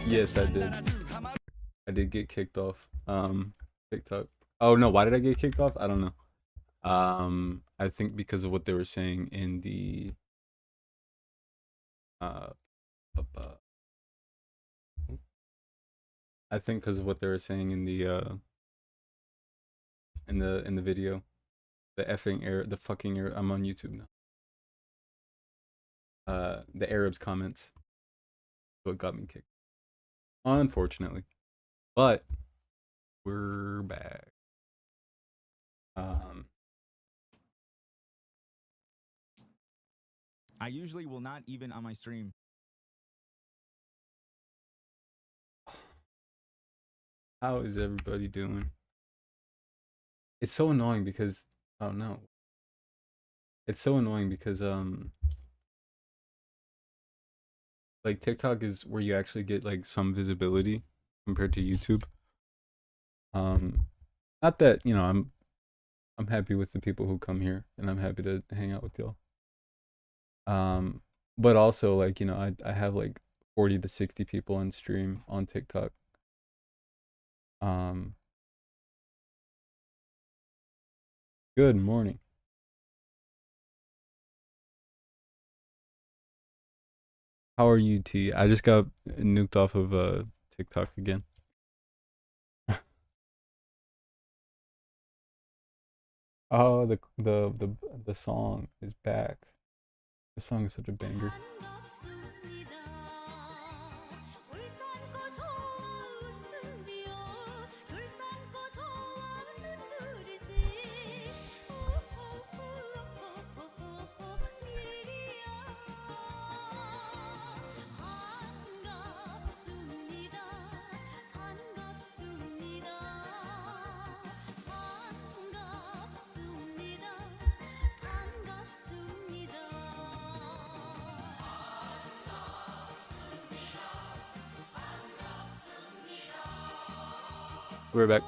Yes, I did. I did get kicked off. TikTok. Oh no, why did I get kicked off? I don't know. I think because of what they were saying in the uh, I think because of what they were saying in the in the video, the effing air, the fucking air. I'm on YouTube now. The Arabs comments, what got me kicked, unfortunately. But we're back. Um, I usually will not even on my stream. how is everybody doing? It's so annoying because oh no, it's so annoying because like TikTok is where you actually get like some visibility compared to YouTube. Um, not that I'm happy with the people who come here and I'm happy to hang out with y'all. Um, but also like I have like 40 to 60 people on stream on TikTok. Um, good morning. How are you, T? I just got nuked off of TikTok again. Oh, the song is back. The song is such a banger. We're back.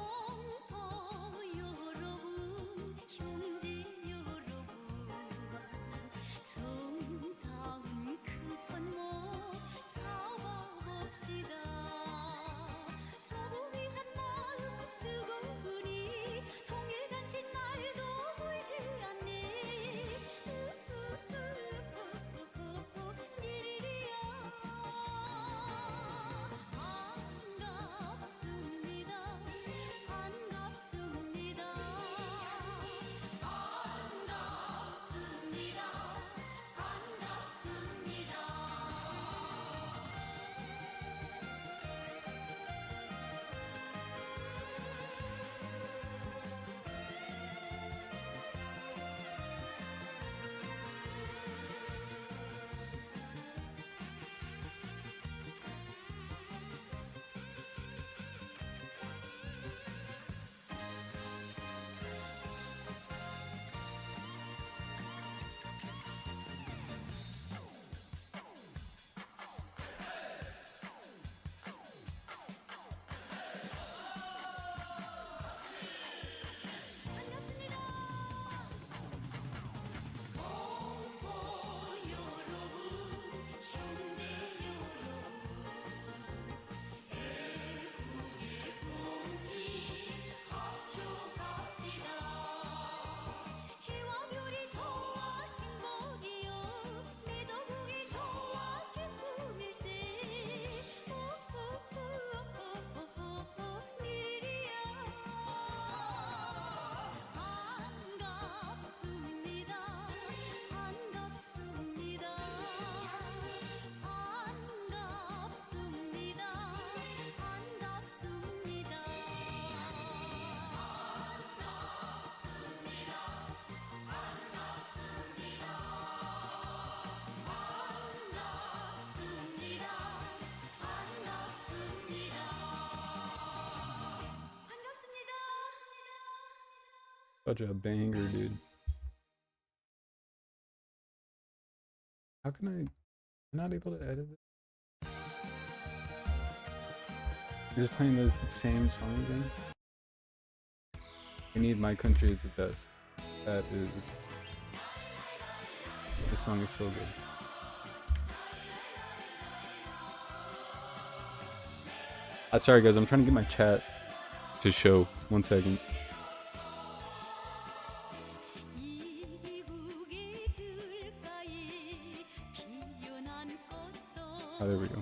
Such a banger, dude. How can I'm not able to edit it? You're just playing the same song again? I need My Country is the Best. That is. This song is so good. Sorry guys, I'm trying to get my chat to show. 1 second. Oh, there we go.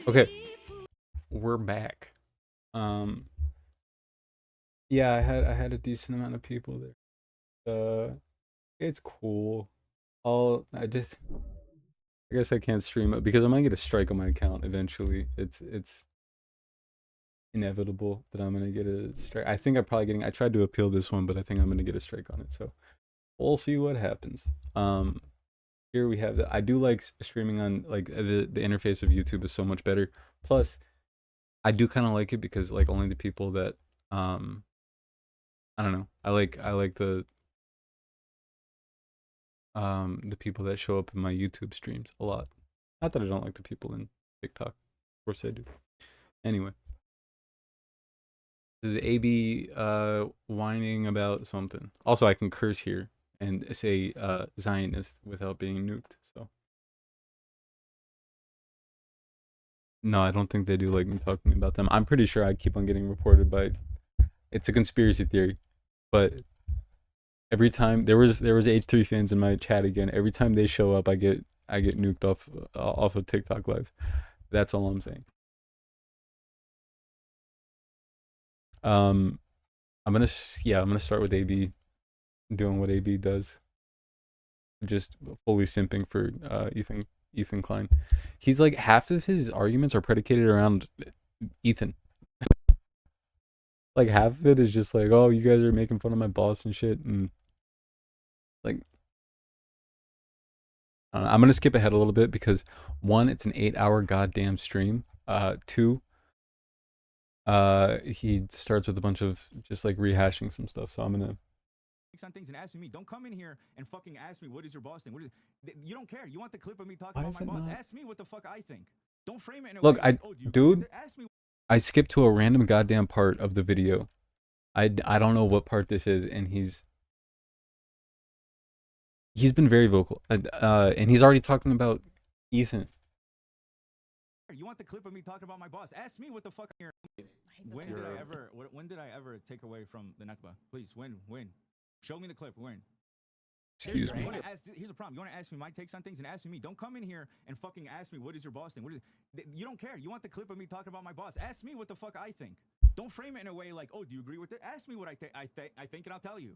Okay, we're back. Yeah, I had a decent amount of people there. It's cool. I guess I can't stream it because I'm gonna get a strike on my account eventually. It's inevitable that I'm gonna get a strike. I think I tried to appeal this one, but I think I'm gonna get a strike on it. So we'll see what happens. Here we have I do like streaming on like the interface of YouTube is so much better. Plus, I do kind of like it because like only the people that I don't know. I like the people that show up in my YouTube streams a lot. Not that I don't like the people in TikTok. Of course I do. Anyway. This is AB whining about something. Also, I can curse here and say Zionist without being nuked. So no, I don't think they do like me talking about them. I'm pretty sure I keep on getting reported by. It's a conspiracy theory, but every time there was H3 fans in my chat again. Every time they show up, I get nuked off of TikTok live. That's all I'm saying. I'm gonna start with AB doing what AB does. Just fully simping for Ethan Klein. He's like half of his arguments are predicated around Ethan. Like half of it is just like, oh, you guys are making fun of my boss and shit, and like I'm gonna skip ahead a little bit because 1, it's an 8-hour goddamn stream. 2, he starts with a bunch of just like rehashing some stuff, so I'm gonna on things and asking me. Don't come in here and fucking ask me what is your boss thing. What is you don't care. You want the clip of me talking about my boss? Ask me what the fuck I think. Don't frame it in a way like, dude, ask me. I skipped to a random goddamn part of the video. I don't know what part this is, and he's been very vocal, and he's already talking about Ethan. You want the clip of me talking about my boss? Ask me what the fuck. When did I ever take away from the Nakba? Please, when? Show me the clip. When? Excuse me. Here's the problem. You want to ask me my takes on things and ask me. Don't come in here and fucking ask me what is your boss thing. What is you don't care. You want the clip of me talking about my boss? Ask me what the fuck I think. Don't frame it in a way like, oh, do you agree with it? Ask me what I think, and I'll tell you.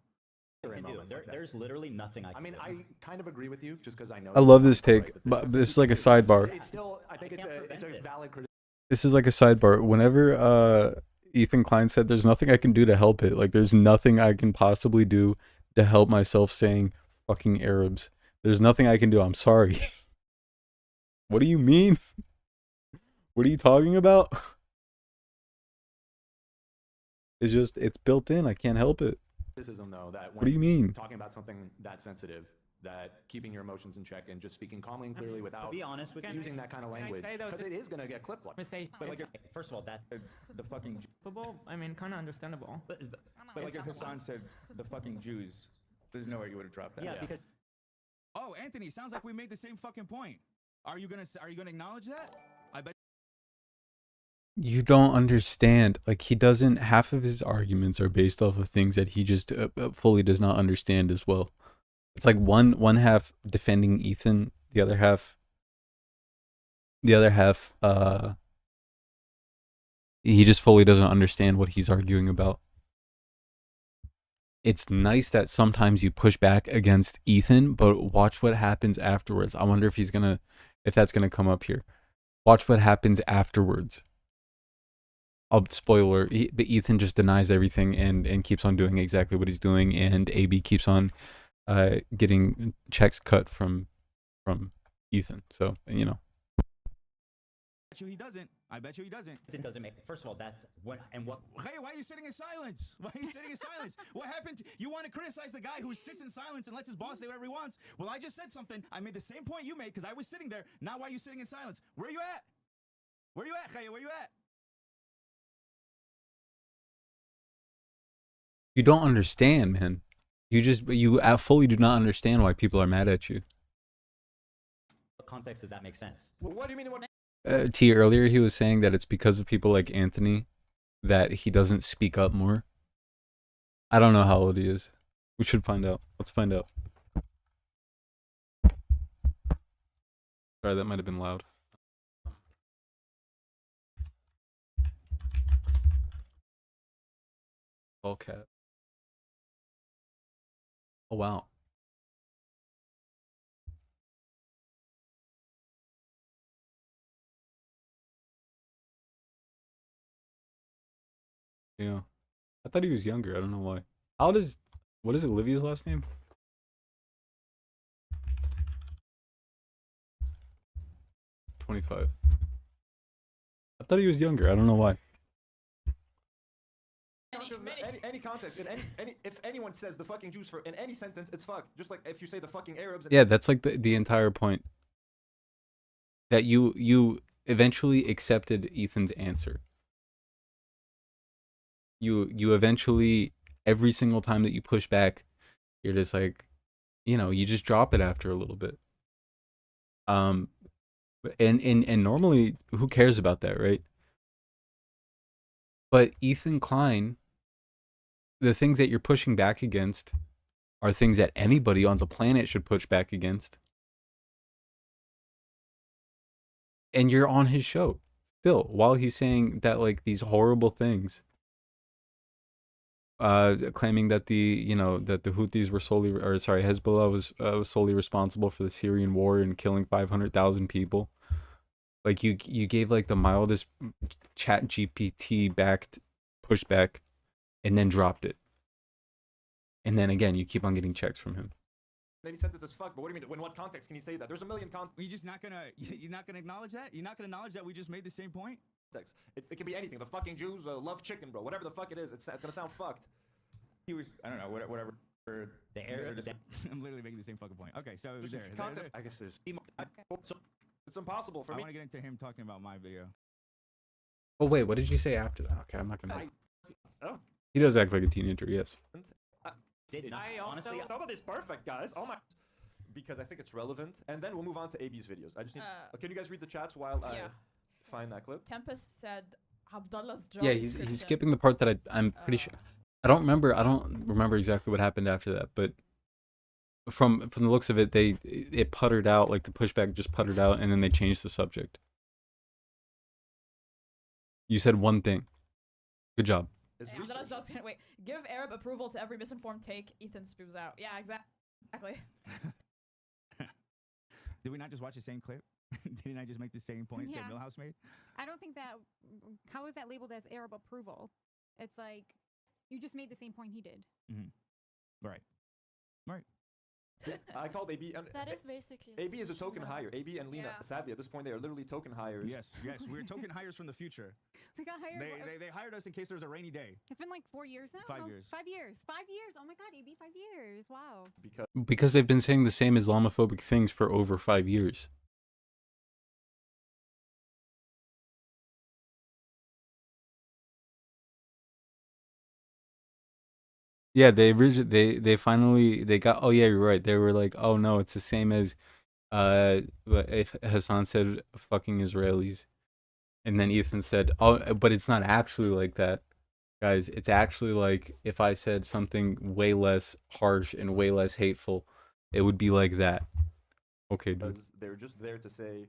There's literally nothing I mean, I kind of agree with you just because I know. I love this take, but this is like a sidebar. It's still, I think it's a valid criticism. This is like a sidebar. Whenever Ethan Klein said, "There's nothing I can do to help it," like there's nothing I can possibly do to help myself saying "fucking Arabs." There's nothing I can do. I'm sorry. What do you mean? What are you talking about? It's built in. I can't help it. Criticism though that what do you mean? Talking about something that sensitive, that keeping your emotions in check and just speaking calmly and clearly without be honest with using that kind of language, because it is gonna get clipped. But like, first of all, that the fucking football. I mean, kind of understandable. But like if Hassan said the fucking Jews, there's no way you would have dropped that. Yeah, because. Oh, Anthony, sounds like we made the same fucking point. Are you gonna acknowledge that? I bet. You don't understand. Like he doesn't. Half of his arguments are based off of things that he just fully does not understand as well. It's like one half defending Ethan, the other half. He just fully doesn't understand what he's arguing about. It's nice that sometimes you push back against Ethan, but watch what happens afterwards. I wonder if that's gonna come up here. Watch what happens afterwards. Spoiler, Ethan just denies everything and keeps on doing exactly what he's doing, and AB keeps on getting checks cut from Ethan. So you know. I bet you he doesn't. I bet you he doesn't. It doesn't make. First of all, that's what and what. Hey, why are you sitting in silence? Why are you sitting in silence? What happened? You want to criticize the guy who sits in silence and lets his boss say whatever he wants? Well, I just said something. I made the same point you made because I was sitting there. Now why are you sitting in silence? Where are you at? Where are you at, Chaya? Where are you at? You don't understand, man. You fully do not understand why people are mad at you. What context does that make sense? Well, what do you mean? What? T earlier he was saying that it's because of people like Anthony that he doesn't speak up more. I don't know how old he is. We should find out. Let's find out. Sorry, that might have been loud. All cat. Oh wow. Yeah. I thought he was younger. I don't know why. What is Olivia's last name? 25. I thought he was younger. I don't know why. Any context, in any if anyone says the fucking Jews in any sentence, it's fucked. Just like if you say the fucking Arabs. Yeah, that's like the entire point. That you eventually accepted Ethan's answer. You eventually, every single time that you push back, you're just like, you know, you just drop it after a little bit. And normally, who cares about that, right? But Ethan Klein, the things that you're pushing back against are things that anybody on the planet should push back against. And you're on his show still while he's saying that, like, these horrible things. Claiming that the Houthis were Hezbollah was solely responsible for the Syrian war and killing 500,000 people. Like you gave like the mildest Chat GPT backed pushback, and then dropped it. And then again, you keep on getting checks from him. Any sentence is fucked. But what do you mean? In what context can you say that? There's a million contexts. You're just not gonna. You're not gonna acknowledge that. You're not gonna acknowledge that we just made the same point. It can be anything. The fucking Jews love chicken, bro. Whatever the fuck it is, it's gonna sound fucked. He was. I don't know. Whatever. The Arabs. I'm literally making the same fucking point. Okay, so There's there. context. I guess there's. So it's impossible for I me. want to get into him talking about my video. Oh wait, what did you say after that? Okay, I'm not gonna. Oh. He does act like a teenager, yes. Did not. Honestly, Nobody's perfect, guys. Oh my. Because I think it's relevant, and then we'll move on to AB's videos. I just need. Can you guys read the chats while I find that clip? Tempest said Abdullah's job. Yeah, he's skipping the part that I'm pretty sure. I don't remember exactly what happened after that, but from the looks of it, it puttered out, like the pushback just puttered out, and then they changed the subject. You said one thing. Good job. Abdullah's job's gonna wait. Give Arab approval to every misinformed take Ethan spews out. Yeah, exactly. Did we not just watch the same clip? Didn't I just make the same point that Millhouse made? I don't think that. How is that labeled as Arab approval? It's like you just made the same point he did. Right. I called AB. That is basically. AB is a token hire. AB and Lena, sadly, at this point, they are literally token hires. Yes, we're token hires from the future. We got hired. They hired us in case there was a rainy day. It's been like 4 years now. 5 years. 5 years. 5 years. Oh my God, AB, 5 years. Wow. Because they've been saying the same Islamophobic things for over 5 years. Yeah, they finally got. Oh yeah, you're right. They were like, oh no, it's the same as if Hassan said fucking Israelis, and then Ethan said, oh, but it's not actually like that, guys. It's actually like if I said something way less harsh and way less hateful, it would be like that. Okay, dude. They're just there to say,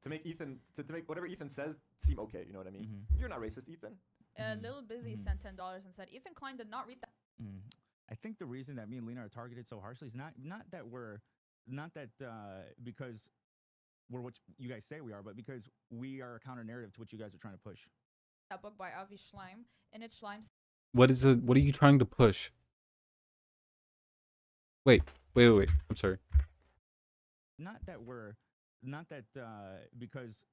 to make Ethan to make whatever Ethan says seem okay. You know what I mean? You're not racist, Ethan. Lil Busy sent $10 and said Ethan Klein did not read that. I think the reason that me and Lena are targeted so harshly is not that because we're what you guys say we are, but because we are a counter narrative to what you guys are trying to push. That book by Avi Schleim. In it, Schleim. What are you trying to push? Wait. I'm sorry. Not that because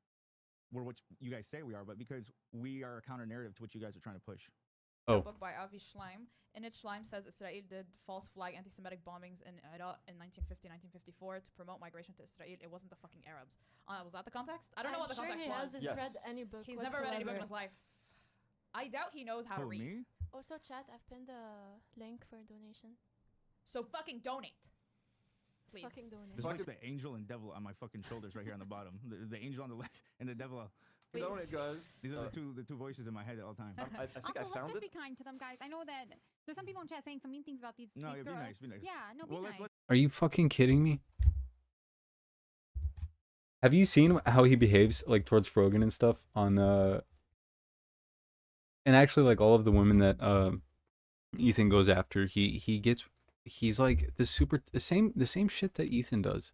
we're what you guys say we are, but because we are a counter narrative to what you guys are trying to push. Oh. A book by Avi Schleim. In it, Schleim says Israel did false flag anti-Semitic bombings in Iraq in 1950, 1954 to promote migration to Israel. It wasn't the fucking Arabs. Was that the context? I don't know what the context he was. hasn't Yes. read any book. He's never read any book in his life. I doubt he knows how to read. Me? Also, chat, I've pinned a link for a donation. So fucking donate. Please. Fucking donate. There's like the angel and devil on my fucking shoulders right here on the bottom. The angel on the left and the devil. Please. Donate, guys. These are the two voices in my head at all times. I think Also, I let's found just it. be kind to them, guys. I know that there's some people in chat saying some mean things about these. No, these yeah, be girls. nice, be nice. Yeah, no, be Well, nice. let's Are you fucking kidding me? Have you seen how he behaves like towards Frogan and stuff on and actually like all of the women that Ethan goes after, he's like the same shit that Ethan does,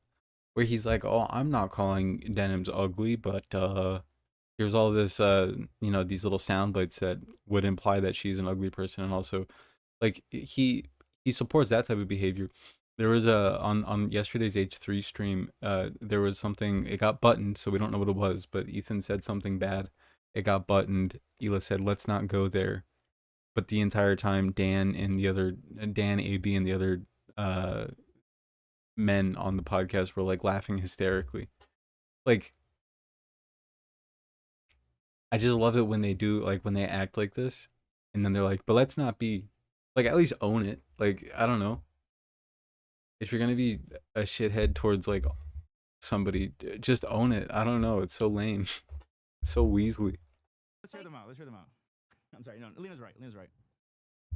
where he's like, oh, I'm not calling denims ugly, but here's all this these little sound bites that would imply that she's an ugly person, and also like he supports that type of behavior. There was on yesterday's H3 stream, there was something, it got buttoned, so we don't know what it was, but Ethan said something bad. It got buttoned. Ela said, let's not go there. But the entire time, Dan, AB, and the other men on the podcast were like laughing hysterically. Like, I just love it when they do, like, when they act like this, and then they're like, but let's not be, like, at least own it. Like, I don't know. If you're gonna be a shithead towards, like, somebody, just own it. I don't know. It's so lame. It's so Weasley. Let's hear them out. I'm sorry. No, Lena's right.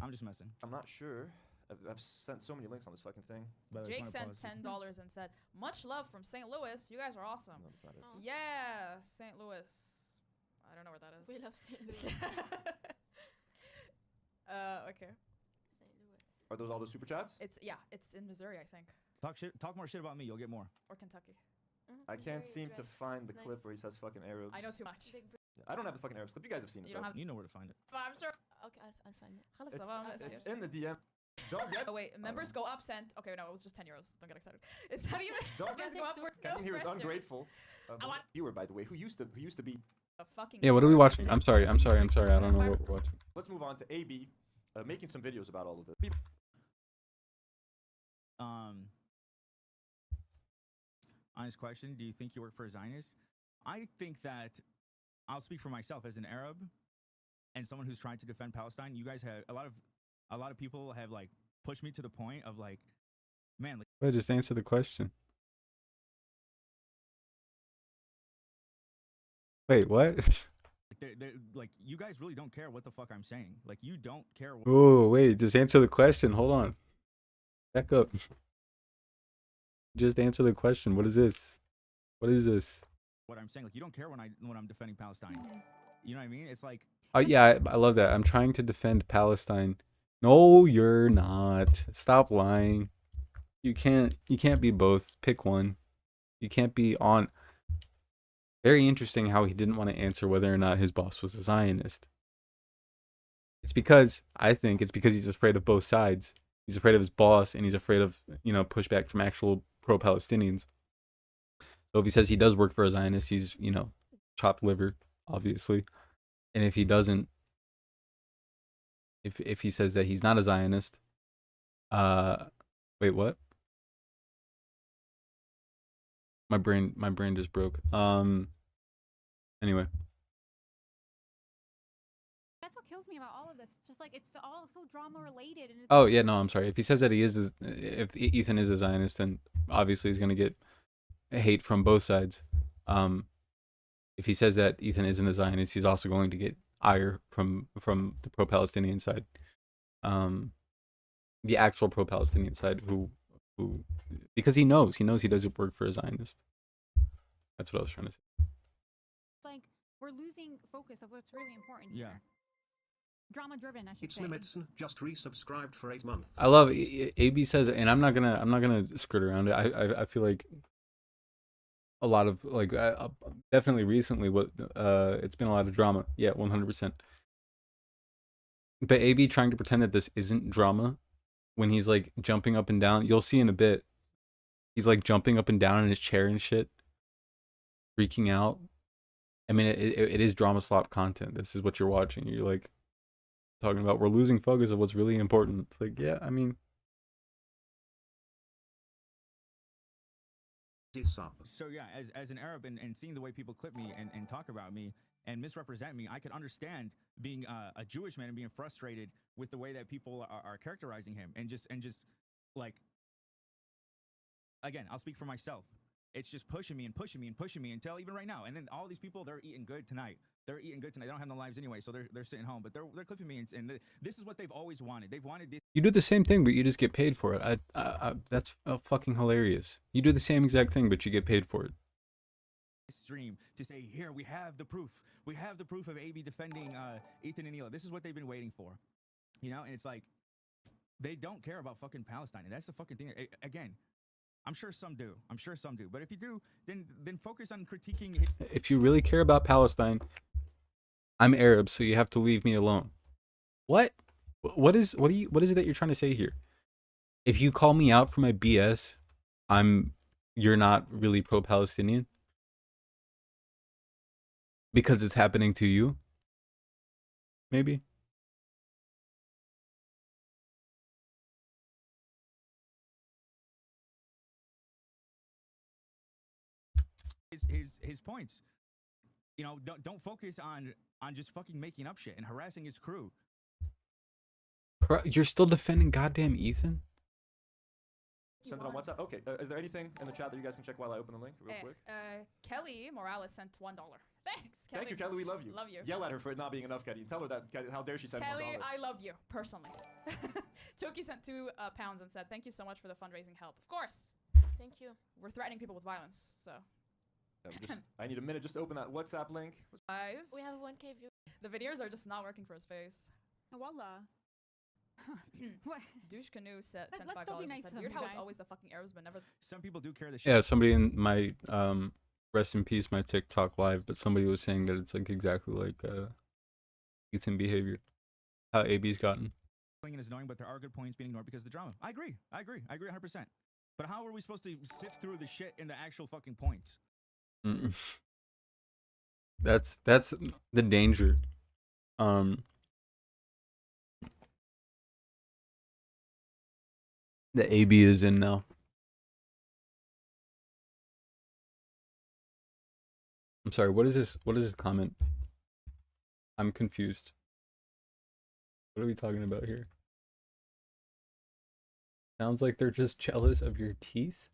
I'm just messing. I'm not sure. I've sent so many links on this fucking thing. Jake sent $10 and said, much love from St. Louis. You guys are awesome. No, that's not it. Oh. Yeah, St. Louis. I don't know where that is. We love St. Louis. Okay. St. Louis. Are those all the super chats? It's in Missouri, I think, Talk more shit about me. You'll get more. or Kentucky. I can't Missouri seem is to right. find the Nice. clip where he says fucking Arabs. I know too much. Big I don't have the fucking Arabs clip. You guys have seen it. You don't though. have. You know where to find it. I'm sure. Okay, I'll find it. خلاص It's, تمام، it's yes. in the DM. Don't get. Oh wait, members go up cent. Okay, no, it was just €10. Don't get excited. It's how do you Don't members get go upward? Kenyon here is Press your- ungrateful. I want- Viewer, by the way, who used to be. A fucking. Yeah, what are we watching? I'm sorry. I don't know what we're watching. Let's move on to AB, making some videos about all of this. Honest question: do you think you work for a Zionist? I think that I'll speak for myself as an Arab and someone who's trying to defend Palestine. You guys have a lot of people have like pushed me to the point of like, man, like, Wait, just answer the question. Wait, what? they're, like you guys really don't care what the fuck I'm saying. Like you don't care. Oh, wait, just answer the question. Hold on. Back up. Just answer the question. What is this? What is this? What I'm saying, like you don't care when I'm defending Palestine. You know what I mean? It's like, Oh yeah, I love that. I'm trying to defend Palestine. No, you're not. Stop lying. You can't be both. Pick one. You can't be on. Very interesting how he didn't want to answer whether or not his boss was a Zionist. I think it's because he's afraid of both sides. He's afraid of his boss, and he's afraid of, pushback from actual pro-Palestinians. So if he says he does work for a Zionist, he's, chopped liver, obviously. And if he doesn't, if he says that he's not a Zionist, wait, what? My brain just broke. Anyway. That's what kills me about all of this. It's just like it's all so drama related. And it's Oh yeah, no, I'm sorry. If he says that if Ethan is a Zionist, then obviously he's gonna get hate from both sides. If he says that Ethan isn't a Zionist, he's also going to get ire from the pro-Palestinian side, the actual pro-Palestinian side, who because he knows he doesn't work for a Zionist. That's what I was trying to say. It's like we're losing focus of what's really important. yeah. Here. Drama driven, I should It's say. Nimitson just resubscribed for 8 months. I love AB says, and I'm not gonna skirt around it. I feel like a lot of definitely recently it's been a lot of drama. Yeah, 100%. But AB trying to pretend that this isn't drama when he's like jumping up and down. You'll see in a bit. He's like jumping up and down in his chair and shit, freaking out. I mean, it is drama slop content. This is what you're watching. You're like talking about we're losing focus of what's really important. It's like, yeah, I mean, So yeah, as an Arab and seeing the way people clip me and talk about me and misrepresent me, I could understand being a Jewish man and being frustrated with the way that people are characterizing him and just like, again, I'll speak for myself. It's just pushing me and pushing me and pushing me until even right now. And then all these people, they're eating good tonight. They're eating good tonight. They don't have no lives anyway, so they're sitting home. But they're clipping me, and this is what they've always wanted. They've wanted this. you do the same thing, but you just get paid for it. That's fucking hilarious. You do the same exact thing, but you get paid for it. Stream to say, here we have the proof. We have the proof of AB defending Ethan and Ela. This is what they've been waiting for, you know. And it's like they don't care about fucking Palestine, and that's the fucking thing. Again, I'm sure some do. I'm sure some do. But if you do, then focus on critiquing. If you really care about Palestine, I'm Arab, so you have to leave me alone. What? What is it that you're trying to say here? If you call me out for my BS, you're not really pro-Palestinian? Because it's happening to you? Maybe? His points. You know, don't focus on just fucking making up shit and harassing his crew. You're still defending goddamn Ethan? Send it on WhatsApp. Okay. Is there anything in the chat that you guys can check while I open the link real quick? Kelly Morales sent $1. Thanks, Kelly. Thank you, Kelly. We love you. Love you. Yell at her for it not being enough, Kelly. Tell her that. How dare she send $1? Kelly, I love you personally. Choki sent £2 and said, "Thank you so much for the fundraising help." Of course. Thank you. We're threatening people with violence, so. I need a minute just to open that WhatsApp link. We have 1K views. The videos are just not working for his face. Oh, wallah. What? Douche Canoe sent Let's $5 still be and nice said, to them, "Weird you how it's guys." always the fucking Arabs, but never." Some people do care the shit. Yeah, somebody in my rest in peace my TikTok live, but somebody was saying that it's like exactly like Ethan behavior, how AB's gotten. Is annoying, but there are good points being ignored because of the drama. I agree 100%. But how are we supposed to sift through the shit in the actual fucking points? That's the danger. The AB is in now. I'm sorry, what is this? What is this comment? I'm confused. What are we talking about here? Sounds like they're just jealous of your teeth?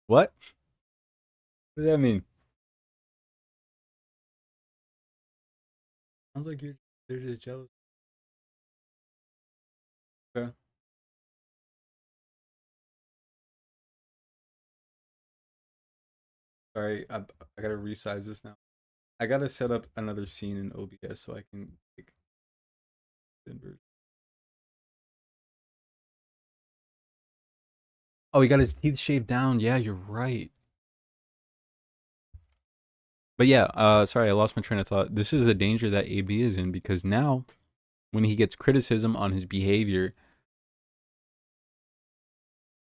What? What does that mean? Sounds like they're just jealous. Okay. Sorry, I gotta resize this now. I gotta set up another scene in OBS so I can like invert. Oh, he got his teeth shaved down. Yeah, you're right. But yeah, sorry, I lost my train of thought. This is the danger that AB is in because now when he gets criticism on his behavior,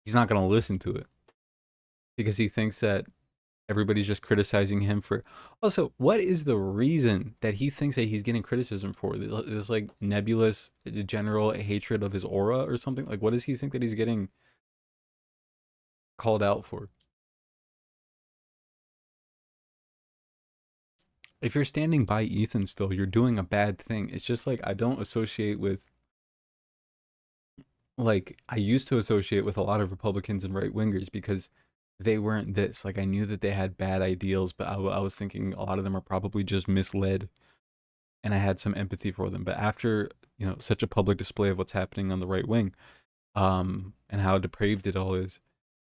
he's not going to listen to it because he thinks that everybody's just criticizing him for. Also, what is the reason that he thinks that he's getting criticism for? This like nebulous general hatred of his aura or something? Like, what does he think that he's getting called out for? If you're standing by Ethan still, you're doing a bad thing. It's just like I don't associate with, like, I used to associate with a lot of Republicans and right wingers because they weren't this. Like, I knew that they had bad ideals, but I was thinking a lot of them are probably just misled, and I had some empathy for them. But after, you know, such a public display of what's happening on the right wing, and how depraved it all is,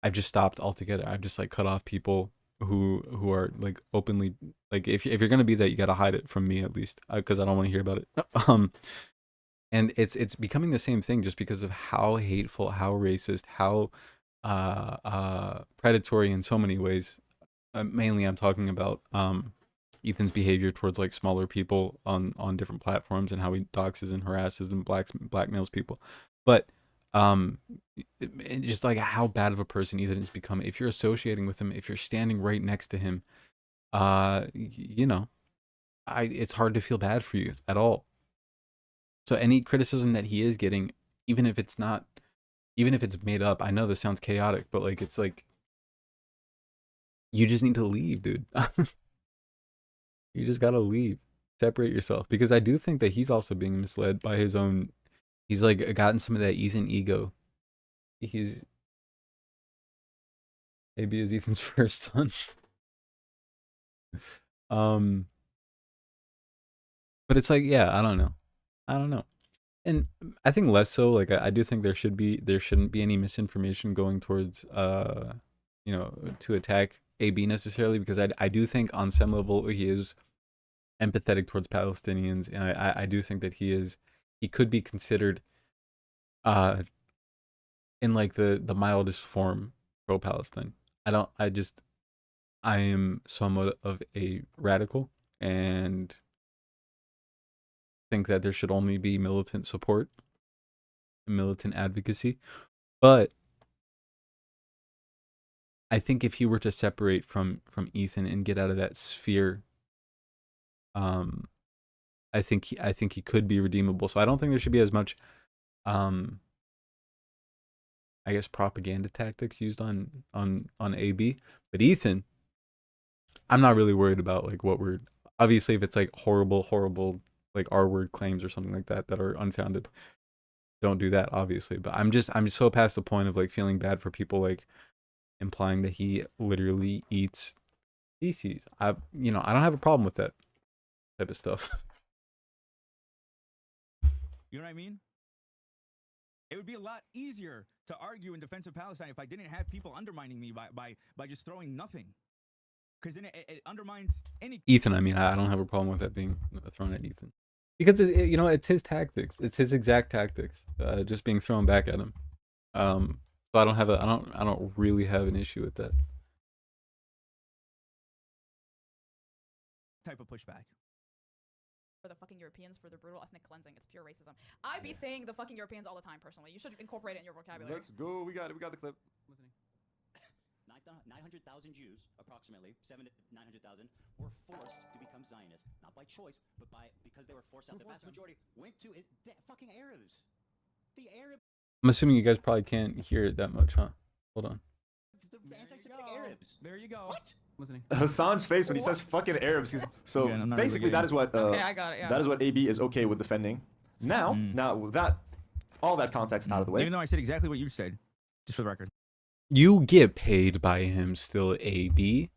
I've just stopped altogether. I've just like cut off people who are like openly, like, if you're gonna be that, you gotta hide it from me at least, because I don't want to hear about it. And it's becoming the same thing just because of how hateful, how racist, how predatory in so many ways. Mainly I'm talking about Ethan's behavior towards like smaller people on different platforms and how he doxes and harasses and blackmails people. But just like how bad of a person Ethan has become. If you're associating with him, if you're standing right next to him, you know, it's hard to feel bad for you at all. So any criticism that he is getting, even if it's made up, I know this sounds chaotic, but like it's like you just need to leave, dude. You just gotta leave. Separate yourself. Because I do think that he's also being misled by his own. He's like gotten some of that Ethan ego. Maybe is Ethan's first son. But it's like, yeah, I don't know. And I think less so, like I do think there shouldn't be any misinformation going towards you know, to attack AB necessarily, because I do think on some level he is empathetic towards Palestinians, and I do think that he could be considered in like the mildest form pro-Palestine. I am somewhat of a radical and think that there should only be militant support and militant advocacy. But I think if he were to separate from Ethan and get out of that sphere, I think he could be redeemable. So I don't think there should be as much I guess propaganda tactics used on AB. But Ethan, I'm not really worried about like what we're, obviously if it's like horrible like R-word claims or something like that are unfounded, don't do that, obviously. But I'm so past the point of like feeling bad for people like implying that he literally eats feces. I don't have a problem with that type of stuff. You know what I mean? It would be a lot easier to argue in defense of Palestine if I didn't have people undermining me by just throwing nothing. Because then it undermines any... Ethan, I mean, I don't have a problem with that being thrown at Ethan. Because, it's his tactics. It's his exact tactics. Just being thrown back at him. So I don't really have an issue with that. Type of pushback. For the fucking Europeans, for their brutal ethnic cleansing. It's pure racism. I be saying the fucking Europeans all the time, personally. You should incorporate it in your vocabulary. Let's go. We got the clip. Listening. 900,000 Jews, approximately 700 to 900,000, were forced to become Zionists, not by choice, but because they were forced out. The vast majority went to the fucking Arabs. The Arab. I'm assuming you guys probably can't hear it that much, huh? Hold on. The anti-Semitic Arabs. There you go. What? Listening. Hassan's face when he says fucking Arabs. So Again, basically, that is what. Okay, I got it. Yeah. That is what AB is okay with defending. Now with that, all that context out of the way. Even though I said exactly what you said, just for the record. You get paid by him still, AB.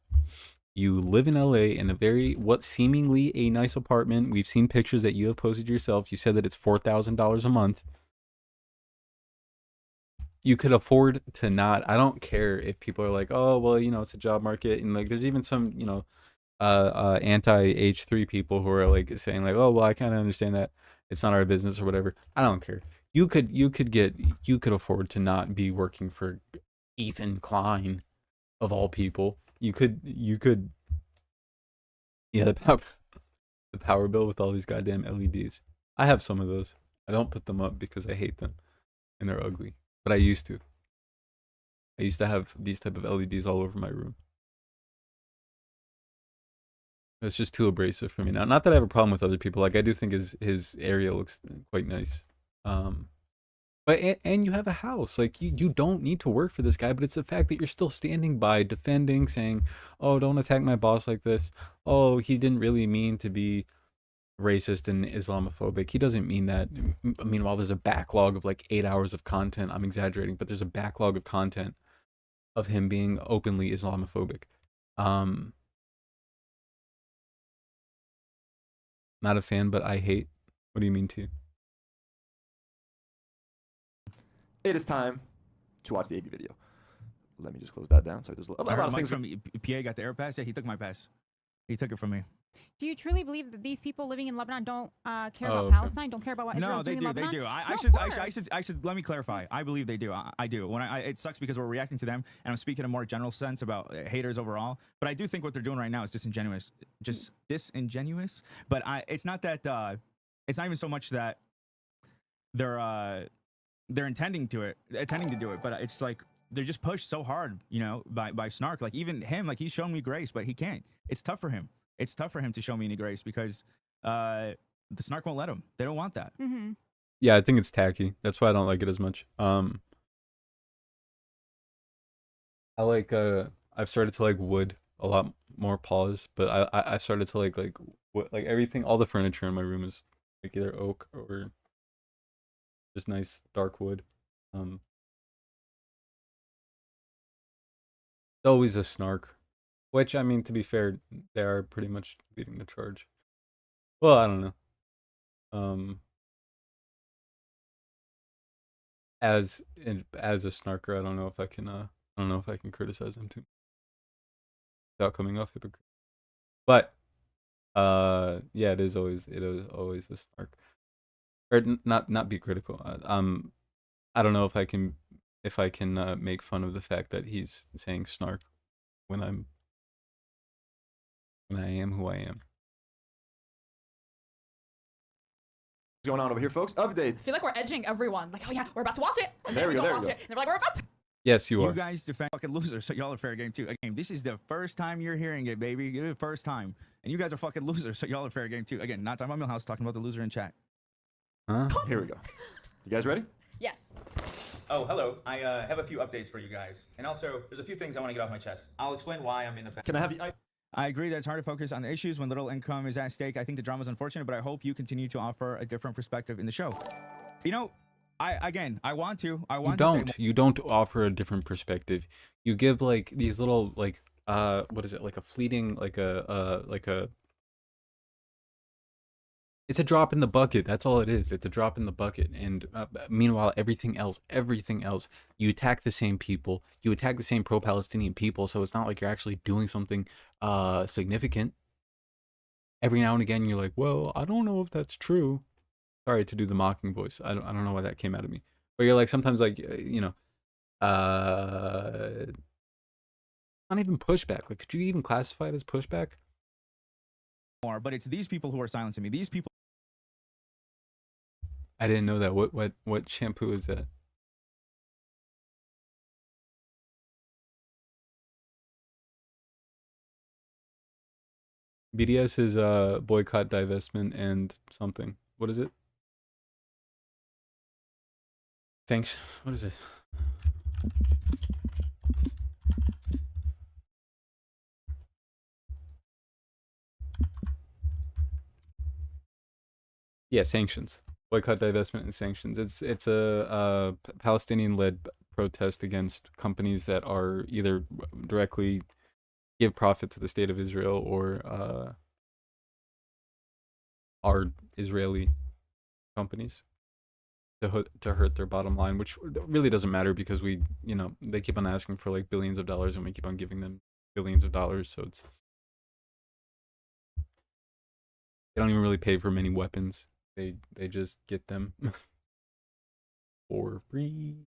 You live in LA in a what seemingly a nice apartment. We've seen pictures that you have posted yourself. You said that it's $4,000 a month. You could afford to not. I don't care if people are like, oh, well, it's a job market. And like, there's even some, anti-H3 people who are like saying like, oh, well, I kind of understand that it's not our business or whatever. I don't care. You could afford to not be working for Ethan Klein of all people. You could, yeah, the power bill with all these goddamn LEDs. I have some of those. I don't put them up because I hate them and they're ugly. But I used to. I used to have these type of LEDs all over my room. It's just too abrasive for me now. Not that I have a problem with other people. Like I do think his area looks quite nice. But you have a house. Like you don't need to work for this guy, but it's the fact that you're still standing by, defending, saying, "Oh, don't attack my boss like this. Oh, he didn't really mean to be racist and Islamophobic. He doesn't mean that." Meanwhile, there's a backlog of like 8 hours of content. I'm exaggerating, but there's a backlog of content of him being openly Islamophobic. Not a fan, but I hate. What do you mean to? It is time to watch the AB video. Let me just close that down. So there's a lot of things from Pierre got the air pass. Yeah, he took my pass. He took it from me. Do you truly believe that these people living in Lebanon don't care Oh, about okay. Palestine? Don't care about what Israel's No, they doing in do. They Lebanon? do. I No, should. of I should. Let me clarify. I believe they do. I do. When it sucks because we're reacting to them, and I'm speaking in a more general sense about haters overall. But I do think what they're doing right now is disingenuous. Just disingenuous. But it's not that. It's not even so much that they're intending to do it. But it's like they're just pushed so hard, you know, by Snark. Like even him, like he's shown me grace, but he can't. It's tough for him. It's tough for him to show me any grace because the Snark won't let him. They don't want that. Mm-hmm. Yeah, I think it's tacky. That's why I don't like it as much. I like I've started to like wood a lot more, pause, but I started to like wood, like everything, all the furniture in my room is like either oak or just nice dark wood. Always a Snark, which I mean, to be fair, they are pretty much leading the charge. Well, I don't know. As a snarker, I don't know if I can criticize him too without coming off hypocrite. But yeah, it is always a snark, or not be critical. I don't know if I can make fun of the fact that he's saying snark when I am who I am. What's going on over here, folks? Updates. I feel like we're edging everyone. Like, oh yeah, we're about to watch it. And There then we go, don't there we watch go. it. And they're like, we're about to. Yes, you are. You guys defend fucking losers, so y'all are fair game too. Again, this is the first time you're hearing it, baby. It's the first time. And you guys are fucking losers, so y'all are fair game too. Again, not talking about Millhouse, talking about the loser in chat. Huh? Here we go. You guys ready? Yes. Oh, hello. I have a few updates for you guys. And also, there's a few things I want to get off my chest. I'll explain why I'm in the... Can I have the... I agree that it's hard to focus on the issues when little income is at stake. I think the drama is unfortunate, but I hope you continue to offer a different perspective in the show. You know, I want to. You don't offer a different perspective. You give like these little like what is it, like a fleeting like a it's a drop in the bucket. That's all it is. It's a drop in the bucket. And meanwhile, everything else, you attack the same people. You attack the same pro-Palestinian people. So it's not like you're actually doing something significant. Every now and again, you're like, well, I don't know if that's true. Sorry to do the mocking voice. I don't know why that came out of me. But you're like sometimes like you know, not even pushback. Like, could you even classify it as pushback? More, but it's these people who are silencing me. These people. I didn't know that. What shampoo is that? BDS is boycott, divestment, and something. What is it? Sanction. What is it? Yeah, sanctions. Boycott, divestment, and sanctions. It's a Palestinian-led protest against companies that are either directly give profit to the state of Israel or are Israeli companies to hurt their bottom line, which really doesn't matter because they keep on asking for like billions of dollars and we keep on giving them billions of dollars, so it's they don't even really pay for many weapons. They just get them for free.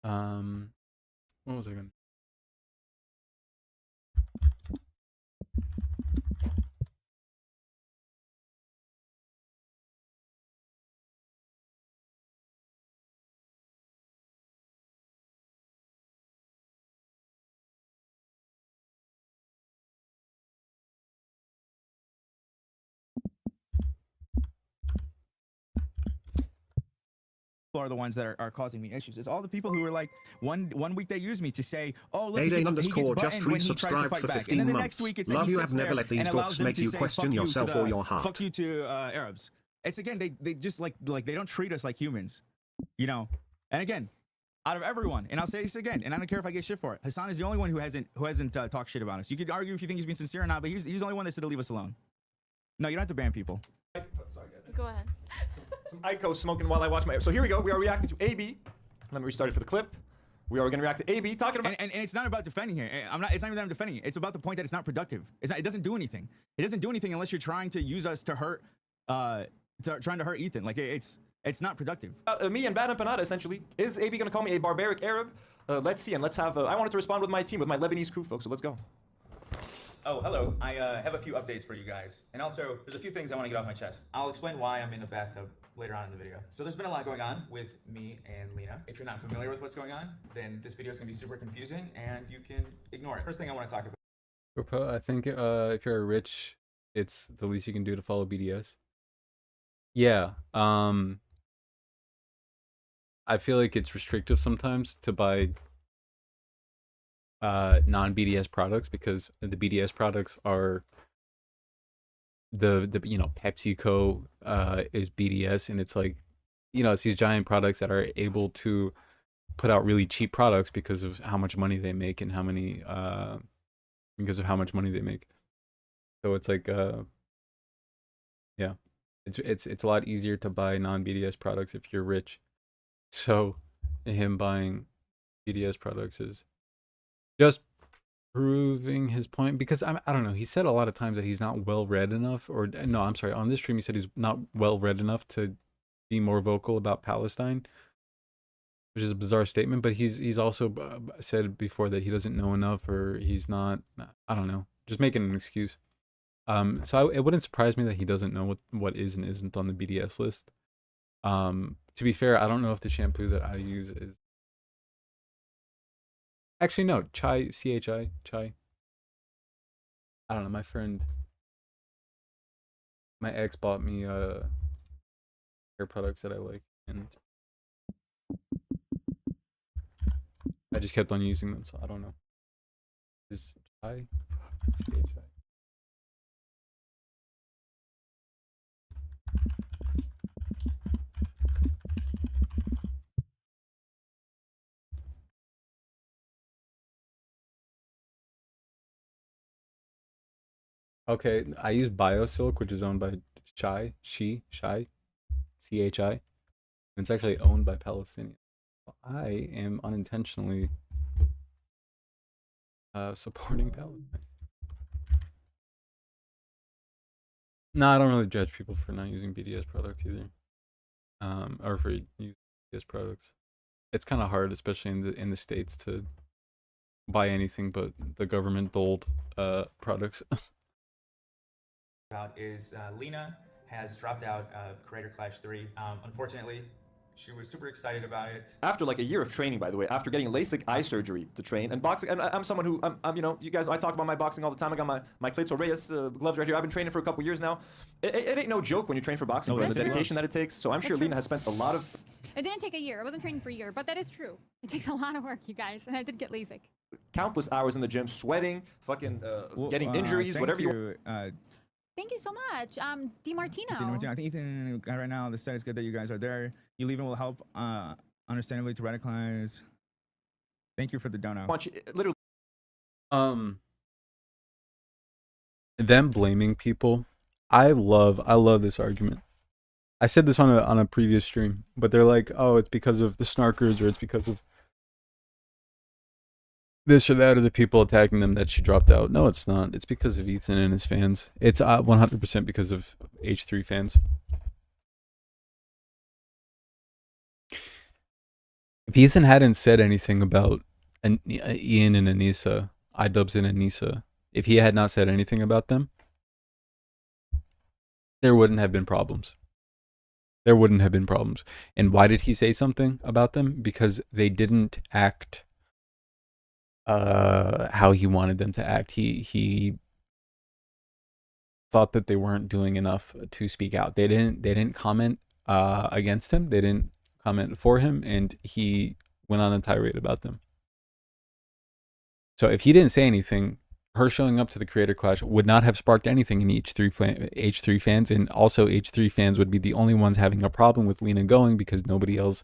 What was I gonna? Are the ones that are causing me issues. It's all the people who are like one week they use me to say, oh look, Aiden he gets just when he tries to resubscribed fight for back. 15 And then the months. next week it's Love that he you sits have never there let these and allows dorks them make to you say, question fuck you yourself to or your heart. fuck you to Arabs. It's again they just like they don't treat us like humans, you know. And again, out of everyone, and I'll say this again, and I don't care if I get shit for it. Hassan is the only one who hasn't talked shit about us. You could argue if you think he's being sincere or not, but he's the only one that said to leave us alone. No, you don't have to ban people. Go ahead. Some Ico smoking while I watch my... So here we go. We are reacting to AB. Let me restart it for the clip. We are going to react to AB talking about... And it's not about defending here. It's not even that I'm defending it. It's about the point that it's not productive. It doesn't do anything. It doesn't do anything unless you're trying to use us to hurt, trying to hurt Ethan. Like, it's not productive. Me and Bad Empanada, essentially. Is AB going to call me a barbaric Arab? Let's see, and let's have... I wanted to respond with my team, with my Lebanese crew, folks, so let's go. Oh, hello. I have a few updates for you guys. And also, there's a few things I want to get off my chest. I'll explain why I'm in the bathtub later on in the video. So there's been a lot going on with me and Lena. If you're not familiar with what's going on, then this video is going to be super confusing and you can ignore it. First thing I want to talk about. I think if you're rich, it's the least you can do to follow BDS. Yeah. I feel like it's restrictive sometimes to buy non-BDS products, because the BDS products are the you know, PepsiCo is BDS, and it's like, you know, it's these giant products that are able to put out really cheap products because of how much money they make and how many because of how much money they make. So it's like yeah, it's a lot easier to buy non-BDS products if you're rich. So him buying BDS products is just proving his point, because I don't know, he said a lot of times that he's not well read enough, or no, I'm sorry, on this stream he said he's not well read enough to be more vocal about Palestine, which is a bizarre statement. But he's also said before that he doesn't know enough, or he's not, I don't know, just making an excuse. So it wouldn't surprise me that he doesn't know what is and isn't on the BDS list. To be fair, I don't know if the shampoo that I use is... Actually, no, chai, C-H-I, chai. I don't know, my ex bought me hair products that I like, and I just kept on using them, so I don't know. Is chai? C-H-I. Okay, I use BioSilk, which is owned by Shai, C-H-I. And it's actually owned by Palestinians. I am unintentionally supporting Palestine. No, I don't really judge people for not using BDS products either. Or for using BDS products. It's kind of hard, especially in the States, to buy anything but the government doled products. About is Lena has dropped out of Creator Clash 3. Unfortunately, she was super excited about it. After like a year of training, by the way, after getting LASIK eye surgery to train and boxing, and I'm someone who, I'm you know, you guys, I talk about my boxing all the time. I got my Cleto Reyes gloves right here. I've been training for a couple years now. It ain't no joke when you train for boxing, bro, the dedication that it takes. So I'm sure Lena has spent a lot of... It didn't take a year. I wasn't training for a year, but that is true. It takes a lot of work, you guys, and I did get LASIK. Countless hours in the gym, sweating, fucking getting injuries, whatever you want. Thank you so much, DiMartino. DiMartino. I think Ethan, right now, the set is good that you guys are there. You leaving will help, understandably, to radicalize. Thank you for the donut. Literally. Them blaming people, I love this argument. I said this on a previous stream, but they're like, oh, it's because of the snarkers, or it's because of this or that, or the people attacking them that she dropped out. No, it's not. It's because of Ethan and his fans. It's 100% because of H3 fans. If Ethan hadn't said anything about Ian and Anissa, iDubbbz and Anissa, if he had not said anything about them, there wouldn't have been problems. There wouldn't have been problems. And why did he say something about them? Because they didn't act how he wanted them to act. He thought that they weren't doing enough to speak out. They didn't comment against him. They didn't comment for him, and he went on a tirade about them. So if he didn't say anything, her showing up to the Creator Clash would not have sparked anything in H3 fans, and also H3 fans would be the only ones having a problem with Lena going, because nobody else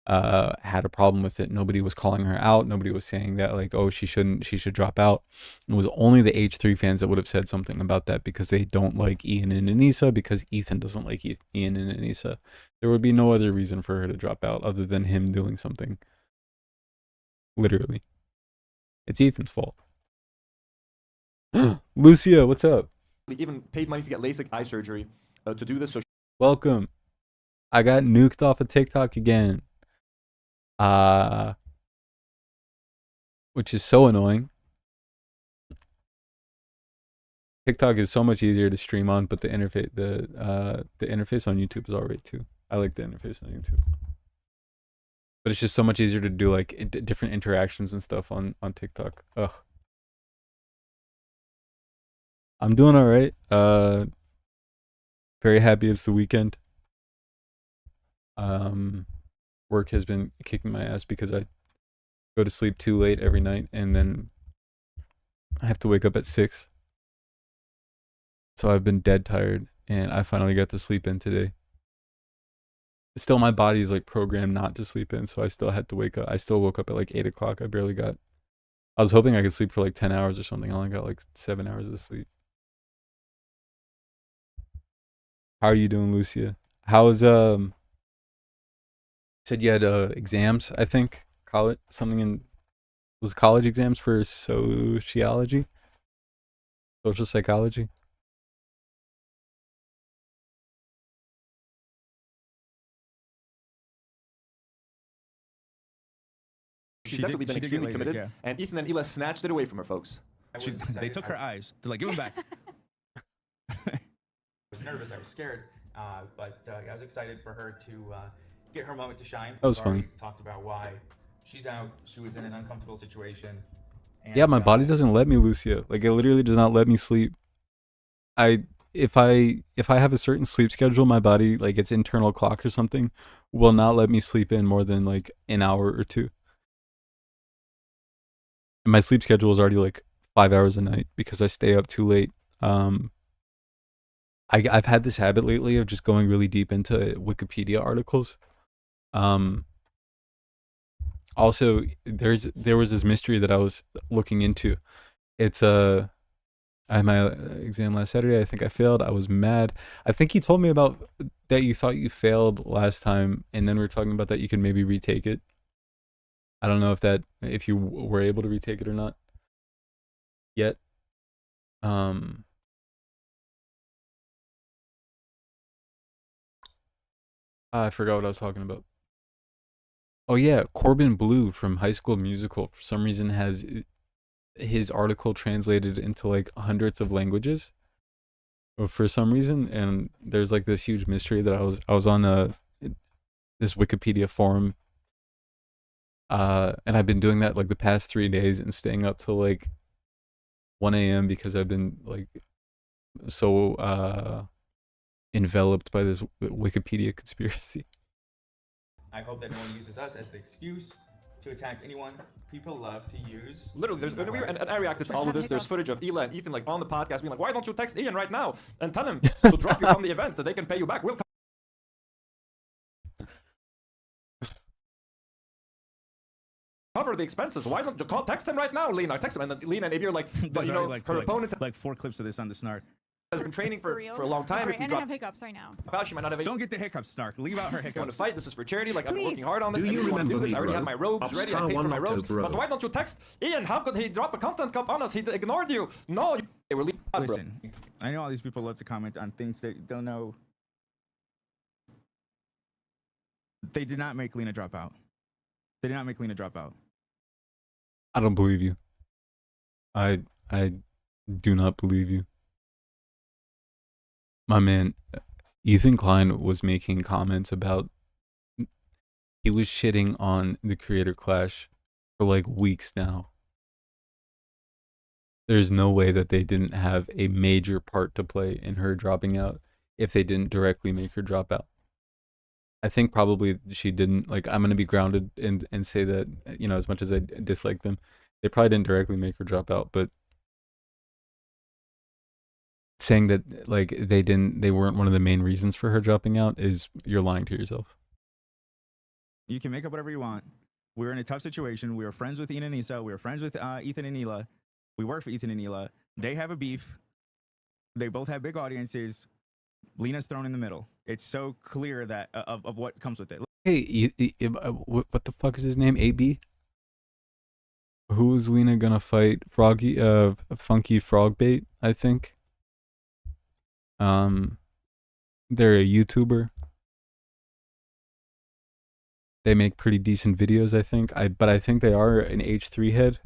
had a problem with it. Nobody was calling her out. Nobody was saying that like, oh, she should drop out. It was only the H3 fans that would have said something about that because they don't like Ian and Anissa, because Ethan doesn't like Ian and Anissa. There would be no other reason for her to drop out other than him doing something. Literally. It's Ethan's fault. Lucia, what's up? Even paid money to get LASIK eye surgery to do this. So Welcome. I got nuked off of TikTok again. Which is so annoying. TikTok is so much easier to stream on, but the interface on YouTube is alright too. I like the interface on YouTube, but it's just so much easier to do like different interactions and stuff on TikTok. Ugh. I'm doing all right. Very happy it's the weekend. Work has been kicking my ass because I go to sleep too late every night, and then I have to wake up at 6. So I've been dead tired, and I finally got to sleep in today. Still, my body is like programmed not to sleep in, so I still had to wake up. I still woke up at like 8 o'clock. I was hoping I could sleep for like 10 hours or something. I only got like 7 hours of sleep. How are you doing, Lucia? How's said you had exams, I think. College was college exams for sociology? Social psychology? she's definitely been extremely committed. Yeah. And Ethan and Hila snatched it away from her, folks. They took her eyes. They're like, give them back. I was nervous. I was scared. But I was excited for her to get her moment to shine. That was funny. Talked about why she's out. She was in an uncomfortable situation. And, yeah, my body doesn't let me, Lucia. Like, it literally does not let me sleep. If I have a certain sleep schedule, my body, like its internal clock or something, will not let me sleep in more than like an hour or 2. And my sleep schedule is already like 5 hours a night because I stay up too late. I've had this habit lately of just going really deep into Wikipedia articles. Also, there was this mystery that I was looking into. It's I had my exam last Saturday. I think I failed. I was mad. I think you told me about that you thought you failed last time, and then we were talking about that you could maybe retake it. I don't know if you were able to retake it or not yet. I forgot what I was talking about. Oh yeah, Corbin Blue from High School Musical for some reason has his article translated into like hundreds of languages for some reason, and there's like this huge mystery that I was on this Wikipedia forum, and I've been doing that like the past 3 days and staying up till like 1 a.m. because I've been like so enveloped by this Wikipedia conspiracy. I hope that no one uses us as the excuse to attack anyone. People love to use. Literally, and I reacted to all of this. There's footage of Hila and Ethan like on the podcast being like, "Why don't you text Ian right now and tell him to drop you from the event that they can pay you back? We'll cover the expenses. Why don't you text him right now, Lena? Text him." And then Lena and Avir like, but, you know, like, her opponent like 4 clips of this on the Snark. Has been training for a long time. Right, and I have hiccups right now. She might not have. Don't get the hiccups, Snark. Leave out her hiccups. You want to fight? This is for charity. Like, I've been working hard on this. Do you remember this? me, I already bro? have my robes ready. I paid for my robes. But why don't you text Ian? How could he drop a content cup on us? He ignored you. No, they were leaving. Listen, I know all these people love to comment on things they don't know. They did not make Lena drop out. They did not make Lena drop out. I don't believe you. I do not believe you. My man, Ethan Klein was making comments about, he was shitting on the Creator Clash for like weeks now. There's no way that they didn't have a major part to play in her dropping out if they didn't directly make her drop out. I think probably she didn't. Like, I'm going to be grounded and say that, you know, as much as I dislike them, they probably didn't directly make her drop out, but saying that like they weren't one of the main reasons for her dropping out is, you're lying to yourself. You can make up whatever you want. We're in a tough situation. We were friends with Ian and Issa. We were friends with Ethan and Hila. We work for Ethan and Hila. They have a beef. They both have big audiences. Lena's thrown in the middle. It's so clear that of what comes with it. Hey, what the fuck is his name? AB? Who is Lena gonna fight? Froggy, Funky Frogbait, I think. They're a YouTuber. They make pretty decent videos, I think. But I think they are an H3 head.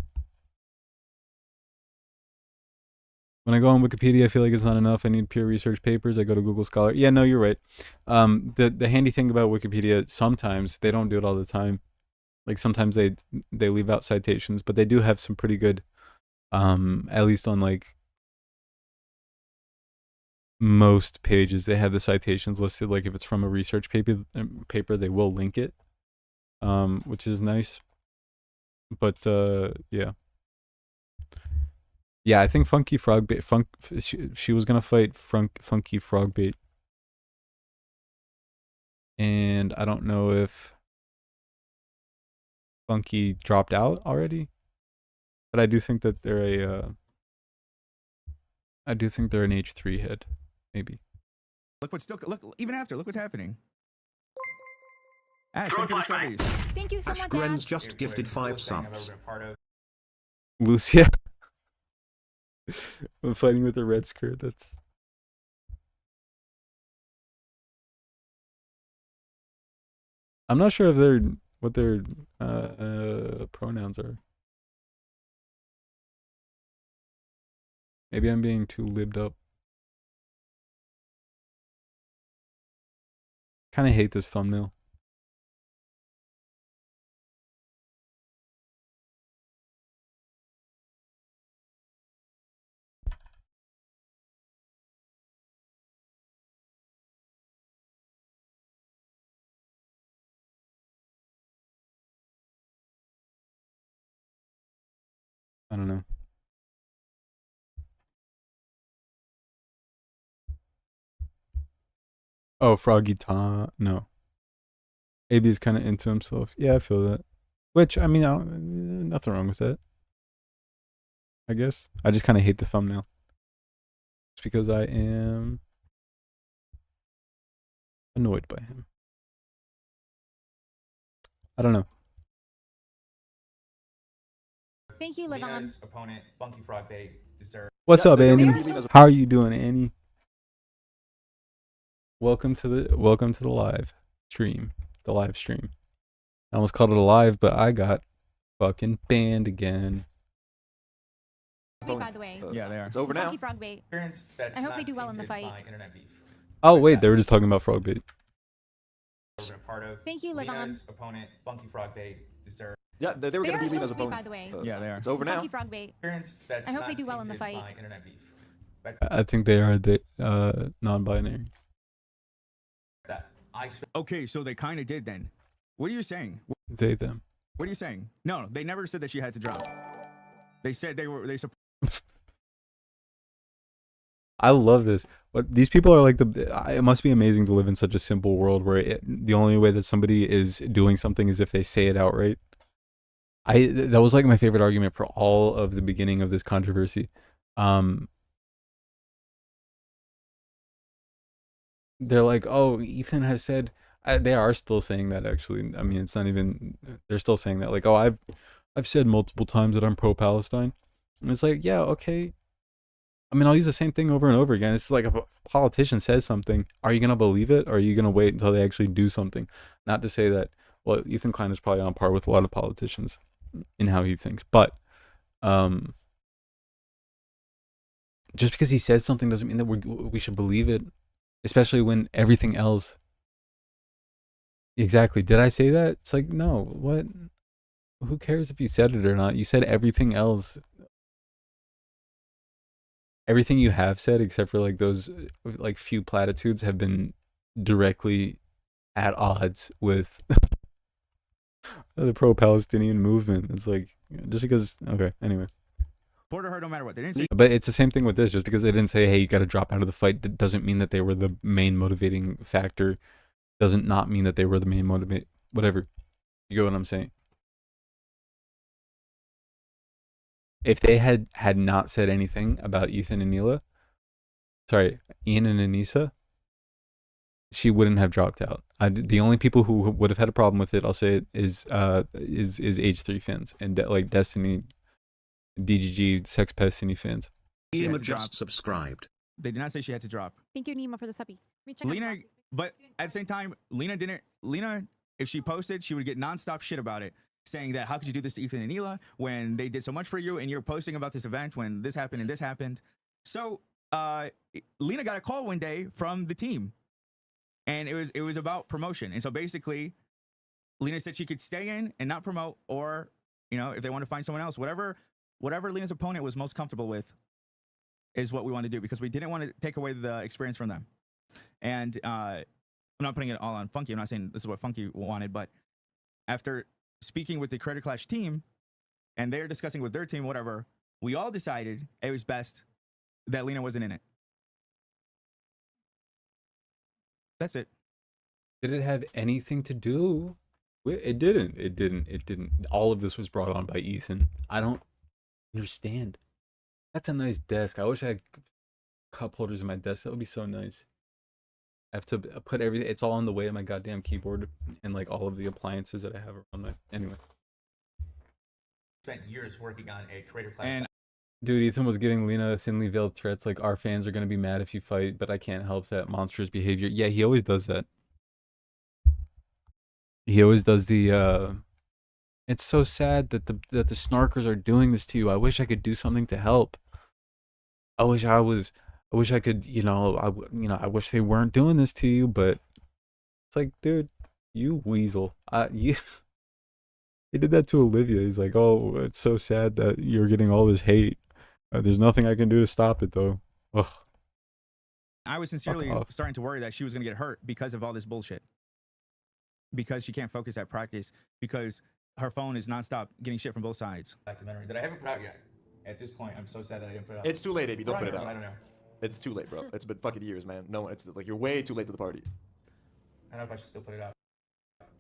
When I go on Wikipedia, I feel like it's not enough. I need peer research papers. I go to Google Scholar. Yeah, no, you're right. The handy thing about Wikipedia, sometimes they don't do it all the time. Like sometimes they leave out citations, but they do have some pretty good, at least on like most pages, they have the citations listed. Like if it's from a research paper, they will link it, which is nice. But yeah. Yeah, I think Funky Frogbait, she was gonna fight Funky Frogbait, and I don't know if Funky dropped out already, but I do think that they're I do think they're an H3 head, maybe. Look even after. Look what's happening. Ash, thank you for the subbies. Thank you so Ash much, Gren's Ash. just gifted 5 subs. Lucia. I'm fighting with a red skirt. That's. I'm not sure if what their pronouns are. Maybe I'm being too libbed up. Kind of hate this thumbnail. I don't know. Oh, Froggy Tom. No. AB is kind of into himself. Yeah, I feel that. Which, I mean, nothing wrong with that. I guess. I just kind of hate the thumbnail. It's because I am annoyed by him. I don't know. Thank you, Levon. Lena's opponent, Funky Frogbait, deserves. What's up, they're Annie? gonna be Lena's- How are you doing, Annie? Welcome to the live stream. The live stream. I almost called it a live, but I got fucking banned again. By the way. Yeah, they are. It's over now. Funky Frogbait. That's I hope not they do well in the tainted fight. by internet beef. Oh wait, they were just talking about Frogbait. Part of Thank you, Levon. Lena's opponent, Funky Frogbait, deserves. Yeah, they were They going to are be Lena's so sweet, opponent. by the way. Yeah, they are. It's over now. Funky Frogbait. That's I hope not they do well in the tainted fight. by internet beef. I think they are non-binary. That I spent Okay, so they kind of did then. What are you saying? They them. What are you saying? No, they never said that she had to drop. They said they support. I love this. But these people are like it must be amazing to live in such a simple world where the only way that somebody is doing something is if they say it outright. That was like my favorite argument for all of the beginning of this controversy. They're like, oh, Ethan has said. They are still saying that, actually. I mean, it's not even. They're still saying that, like, oh, I've said multiple times that I'm pro-Palestine, and it's like, yeah, okay. I mean, I'll use the same thing over and over again. It's like if a politician says something, are you gonna believe it, or are you gonna wait until they actually do something? Not to say that. Well, Ethan Klein is probably on par with a lot of politicians in how he thinks, but just because he says something doesn't mean that we should believe it, especially when everything else. Exactly. Did I say that? It's like, no. What? Who cares if you said it or not? You said everything else. Everything you have said, except for like those like few platitudes, have been directly at odds with the pro-Palestinian movement. It's like, just because. Okay. Anyway. Support her no matter what. They didn't say. But it's the same thing with this. Just because they didn't say, hey, you got to drop out of the fight, doesn't mean that they were the main motivating factor. Doesn't not mean that they were the main whatever. You get what I'm saying? If they had not said anything about Ethan and Neela, sorry, Ian and Anissa, she wouldn't have dropped out. The only people who would have had a problem with it, I'll say it, is H3 fans and like Destiny, DGG, Sex Destiny fans. She Ian had to just drop. subscribed. They did not say she had to drop. Thank you, Nima, for the suppy. Let me check out Lena, the box. but at the same time, Lena didn't. Lena, if she posted, she would get nonstop shit about it, saying that how could you do this to Ethan and Neela when they did so much for you, and you're posting about this event when this happened and this happened. So, Lena got a call one day from the team, and it was about promotion. And so basically, Lena said she could stay in and not promote, or if they want to find someone else, whatever Lena's opponent was most comfortable with, is what we want to do, because we didn't want to take away the experience from them. And I'm not putting it all on Funky. I'm not saying this is what Funky wanted, but after speaking with the Creator Clash team, and they're discussing with their team, whatever, we all decided it was best that Lena wasn't in it. That's it. Did it have anything to do? It didn't. It didn't. All of this was brought on by Ethan. I don't understand. That's a nice desk. I wish I had cup holders in my desk. That would be so nice. I have to put everything. It's all on the way of my goddamn keyboard and like all of the appliances that I have around my. Anyway. Spent years working on a Creator Clash. And Dude, Ethan was giving Lena thinly veiled threats like our fans are gonna be mad if you fight, but I can't help that monstrous behavior. Yeah, he always does that. He always does the it's so sad that the snarkers are doing this to you. I wish I could do something to help. I wish I could, I wish they weren't doing this to you, but it's like, dude, you weasel. He did that to Olivia. He's like, oh, it's so sad that you're getting all this hate. There's nothing I can do to stop it, though. Ugh. I was sincerely off. starting to worry that she was going to get hurt because of all this bullshit. Because she can't focus at practice, because her phone is nonstop getting shit from both sides. Documentary that I haven't put out yet. At this point, I'm so sad that I didn't put it out. It's too late, AB. Don't put it out. I don't know. It's too late, bro. It's been fucking years, man. No, it's like you're way too late to the party. I don't know if I should still put it out.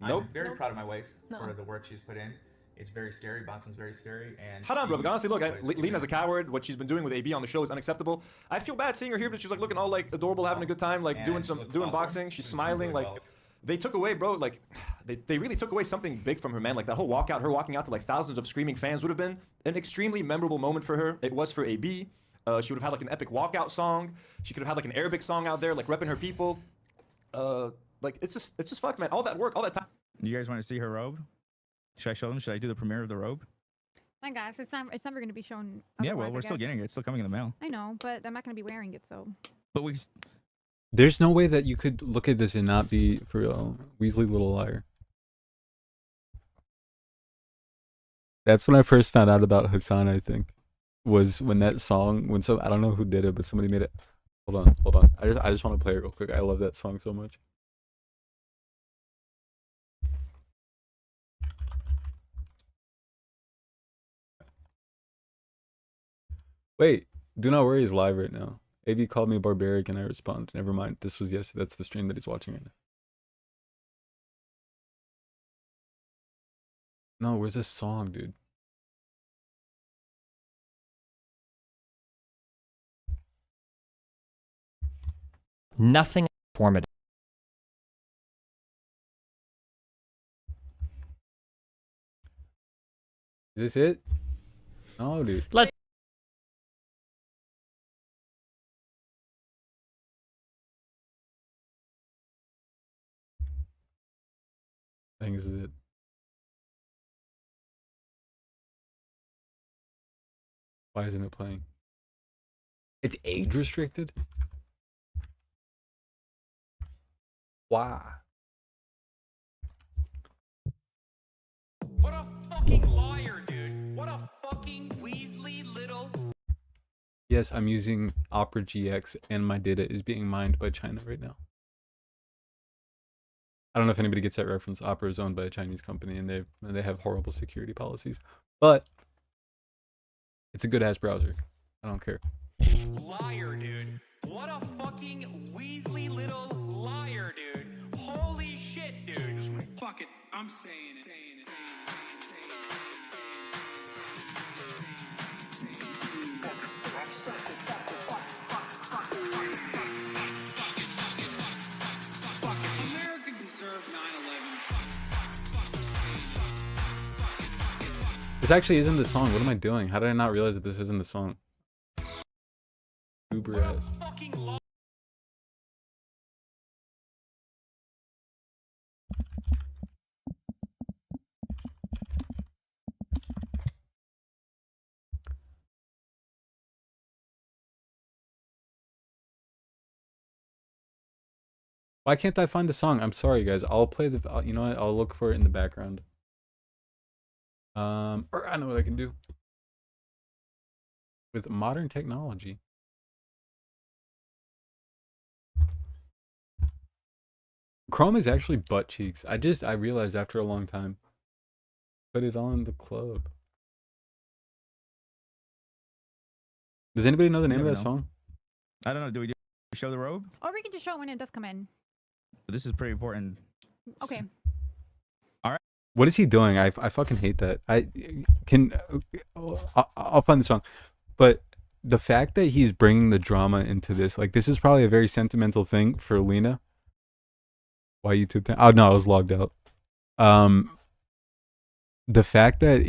Nope. I'm very proud of my wife No. for the work she's put in. It's very scary. Boxing's very scary. And Hold on, bro. But honestly, look, but it's, Lena's a coward. What she's been doing with AB on the show is unacceptable. I feel bad seeing her here, but she's like looking all like adorable, having a good time, like And doing she looks doing awesome. boxing. She's She's doing smiling. really Like well. they took away, bro. Like they really took away something big from her, man. Like that whole walkout, her walking out to like thousands of screaming fans would have been an extremely memorable moment for her. It was for AB. She would have had like an epic walkout song. She could have had like an Arabic song out there, like repping her people. Like it's just fucked, man. All that work, all that time. You guys want to see her robe? Should I show them? Should I do the premiere of the robe? My guys, it's never going to be shown. Yeah, well, otherwise, we're I still guess. getting it. It's still coming in the mail. I know, but I'm not going to be wearing it, so. But we. There's no way that you could look at this and not be, for real, Weasley Little Liar. That's when I first found out about Hassan, I think. Was when that song, I don't know who did it, but somebody made it. Hold on. I just want to play it real quick. I love that song so much. Wait, do not worry is live right now. AB called me barbaric and I responded. Never mind. This was yesterday. That's the stream that he's watching right now. No, where's this song, dude? Nothing formative. Is this it? No, dude. Let's. I think this is it. Why isn't it playing? It's age restricted? Why? What a fucking liar, dude. What a fucking Weasley little... Yes, I'm using Opera GX and my data is being mined by China right now. I don't know if anybody gets that reference. Opera is owned by a Chinese company and they have horrible security policies. But it's a good ass browser. I don't care. Liar, dude. What a fucking Weasley little liar, dude. Holy shit, dude. Fuck it, I'm saying it. America deserved 9/11. This actually isn't the song. What am I doing? How did I not realize that this isn't the song? Uber ass. Why can't I find the song? I'm sorry, guys. I'll play the. You know what? I'll look for it in the background. Or I know what I can do with modern technology. Chrome is actually butt cheeks. I realized after a long time. Put it on the club. Does anybody know the name of that song? I don't know. Do we show the robe? Or we can just show it when it does come in. This is pretty important. Okay. What is he doing? I fucking hate that. I'll find the song, but the fact that he's bringing the drama into this, like, this is probably a very sentimental thing for Lena. Why YouTube thing? Oh no, I was logged out. The fact that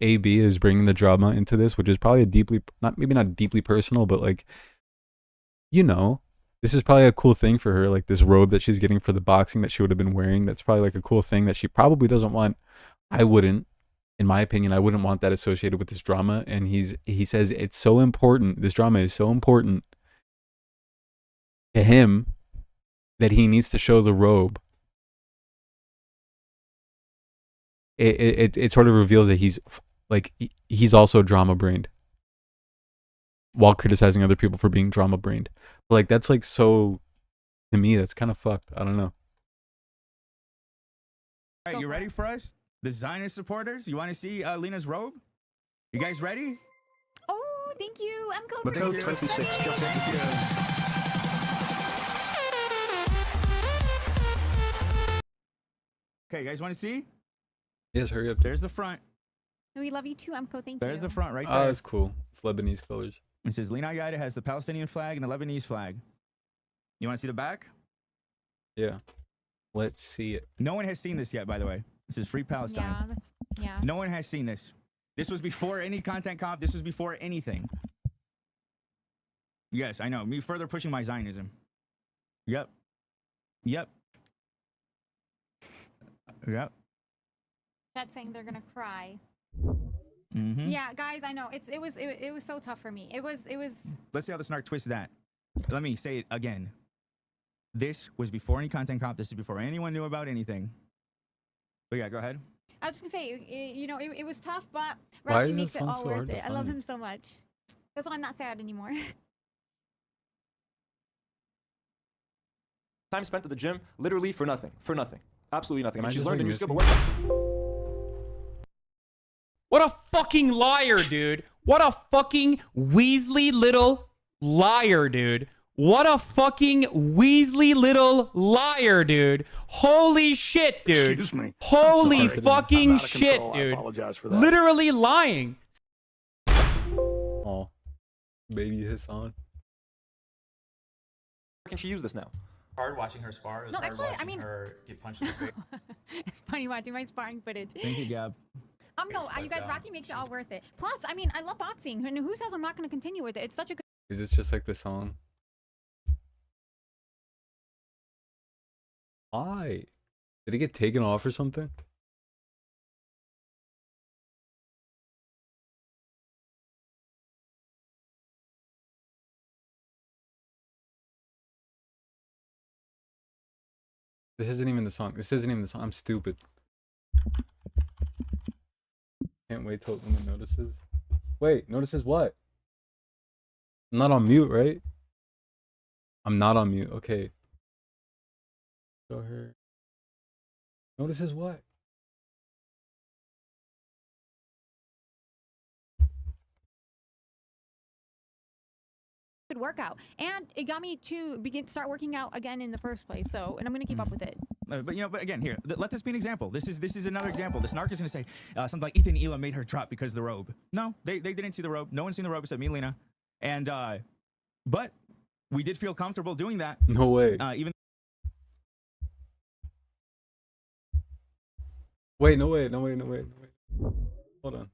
AB is bringing the drama into this, which is probably a deeply, maybe not deeply personal, but like, you know, this is probably a cool thing for her, like this robe that she's getting for the boxing that she would have been wearing. That's probably like a cool thing that she probably doesn't want. I wouldn't, in my opinion, I wouldn't want that associated with this drama. And he says it's so important. This drama is so important to him that he needs to show the robe. It sort of reveals that he's also drama brained while criticizing other people for being drama brained. Like, that's like, so, to me, that's kind of fucked. I don't know. All right, you ready for us? The Zionist supporters? You want to see Lena's robe? You guys ready? Oh, thank you. I'm But code 26 just Okay, you guys want to see? Yes, hurry up. There's the front. We love you too, Emco. Thank you. There's the front right there. Oh, that's cool. It's Lebanese colors. It says Lena Yaida has the Palestinian flag and the Lebanese flag. You want to see the back? Yeah. Let's see it. No one has seen this yet, by the way. This is Free Palestine. Yeah. No one has seen this. This was before any content comp. This was before anything. Yes, I know. Me further pushing my Zionism. Yep. Yep. Yep. Chat saying they're gonna cry. Mm-hmm. Yeah, guys, I know. It was so tough for me. It was. Let's see how the snark twists that. Let me say it again. This was before any content comp. This is before anyone knew about anything. But yeah, go ahead. I was just gonna say, it was tough, but Why Rashi is makes this it song all so worth hard to it. I love find? him so much. That's why I'm not sad anymore. Time spent at the gym, literally for nothing. For nothing. Absolutely nothing. I Am I mean, she's just, learned a like, new skill, but missing? What a fucking liar, dude. What a fucking Weasley little liar, dude. What a fucking Weasley little liar, dude. Holy shit, dude. Excuse me. Holy Sorry. fucking I'm out of shit, control. I dude. apologize for that. Literally lying. Oh, baby Hassan. can she use this now? Hard watching her spar. It was No, hard actually, I watching mean- her get punched in the face. It's funny watching my sparring footage. Thank you, Gab. No, It's you like, guys, Rocky makes it all worth it. Plus, I mean, I love boxing. Who says I'm not gonna continue with it? It's such a good. Is this just like the song? Why? Did it get taken off or something? This isn't even the song. This isn't even the song. I'm stupid. Can't wait till someone notices. Wait, notices what? I'm not on mute, right? I'm not on mute. Okay. Show her. Notices what? Good workout, and it got me to start working out again in the first place. So, and I'm gonna keep up with it. But you know, but again, here, let this be an example. This is another example. The snark is going to say something like Ethan and Ela made her drop because of the robe. No, they didn't see the robe. No one's seen the robe except me and Lena. And but we did feel comfortable doing that. No way. Even. Wait, no way, no way, no way, no way. Hold on.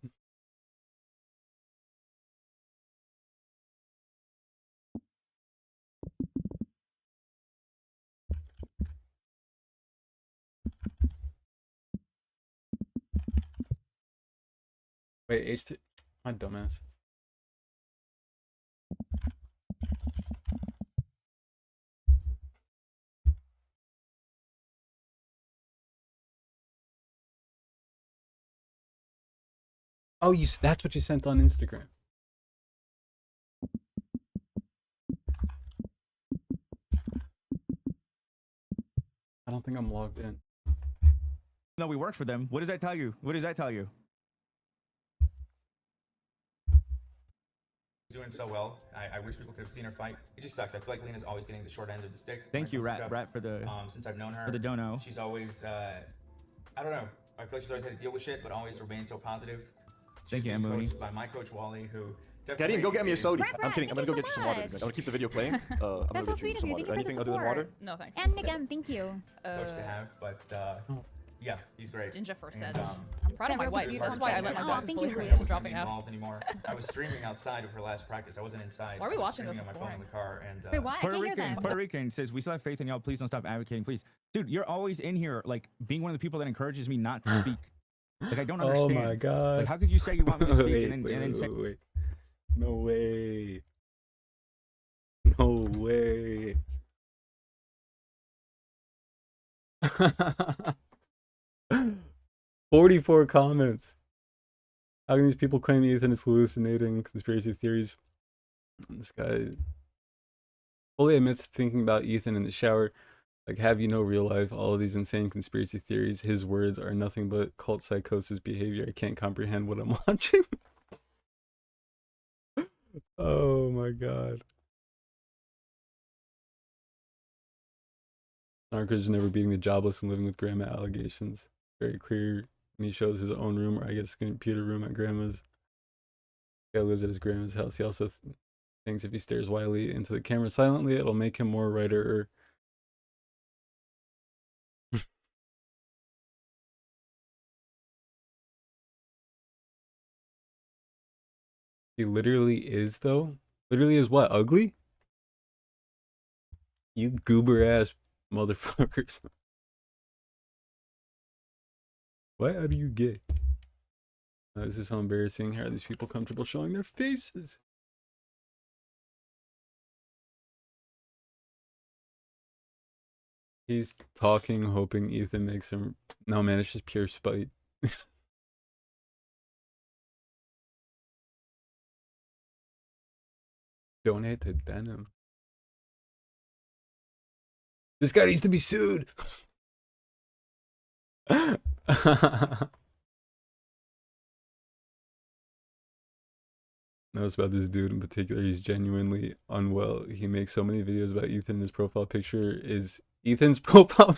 Wait, H2. My dumbass. Oh, that's what you sent on Instagram. I don't think I'm logged in. No, we work for them. What does that tell you? What does that tell you? Doing so well. I wish people could have seen her fight. It just sucks. I feel like Lena's always getting the short end of the stick. Thank you, Rat, for the since I've known her. for the dono. She's always I don't know. I feel like she's always had to deal with shit, but always remained so positive. Thank you, She's being Mooney. coached by my coach Wally, who. Daddy, go get me a soda. Rat, I'm kidding. I'm gonna go thank get you you so some water. much. I'm gonna keep the video playing. I'm That's gonna so get you sweet of some you. water. Thank you for Anything the other than water? support. No, thanks. And again, thank you. Coach to have, but yeah, he's great. Ginger first And, said. I'm proud of my that wife. really That's beautiful. why I let my Oh, bosses thank believe you, me Julia. into dropping out. involved anymore. I was streaming outside of her last practice. I wasn't inside. Why are we I was watching streaming this? on It's my phone in boring. the car and Wait, what? I can't hear them. Puerto Rican says we still have faith in y'all. Please don't stop advocating, please. Dude, you're always in here, like being one of the people that encourages me not to speak. Like I don't understand. Oh my god. Like how could you say you want me to speak Wait, and wait, then say? wait. No way. No way. 44 comments. How can these people claim Ethan is hallucinating? Conspiracy theories. This guy fully admits to thinking about Ethan in the shower. Like, have you no real life? All of these insane conspiracy theories. His words are nothing but cult psychosis behavior. I can't comprehend what I'm watching. Oh my god. Narcos never beating the jobless and living with grandma allegations. Very clear when he shows his own room, or I guess computer room at grandma's. Guy lives at his grandma's house. He also thinks if he stares wildly into the camera silently, it'll make him more writer. He literally is, though. Literally is what? Ugly? You goober ass motherfuckers. What? How do you get? This is so embarrassing. How are these people comfortable showing their faces? He's talking, hoping Ethan makes him. No, man, it's just pure spite. Donate to denim. This guy needs to be sued. Notice about this dude in particular, he's genuinely unwell. He makes so many videos about Ethan. His profile picture is Ethan's profile.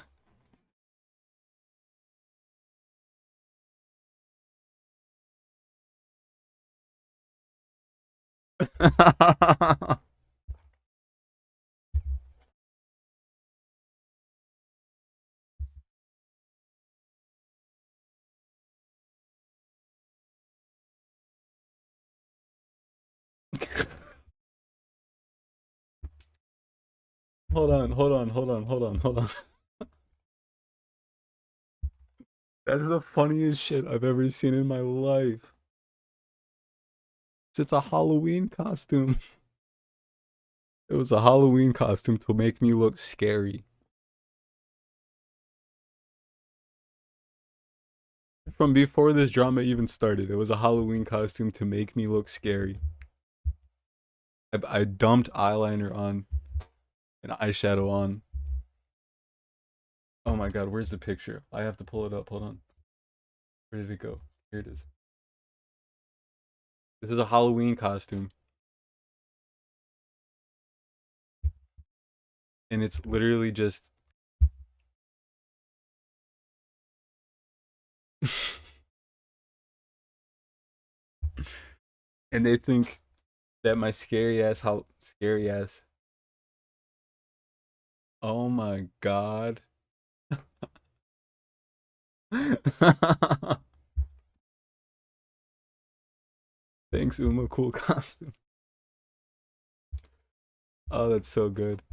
Hold on. That's the funniest shit I've ever seen in my life. It's a Halloween costume. It was a Halloween costume to make me look scary. From before this drama even started, it was a Halloween costume to make me look scary. I dumped eyeliner on and eyeshadow on. Oh my god, where's the picture? I have to pull it up. Hold on. Where did it go? Here it is. This was a Halloween costume. And it's literally just And they think that my scary ass, how scary ass. Oh my god. Thanks, Uma. Cool costume. Oh, that's so good.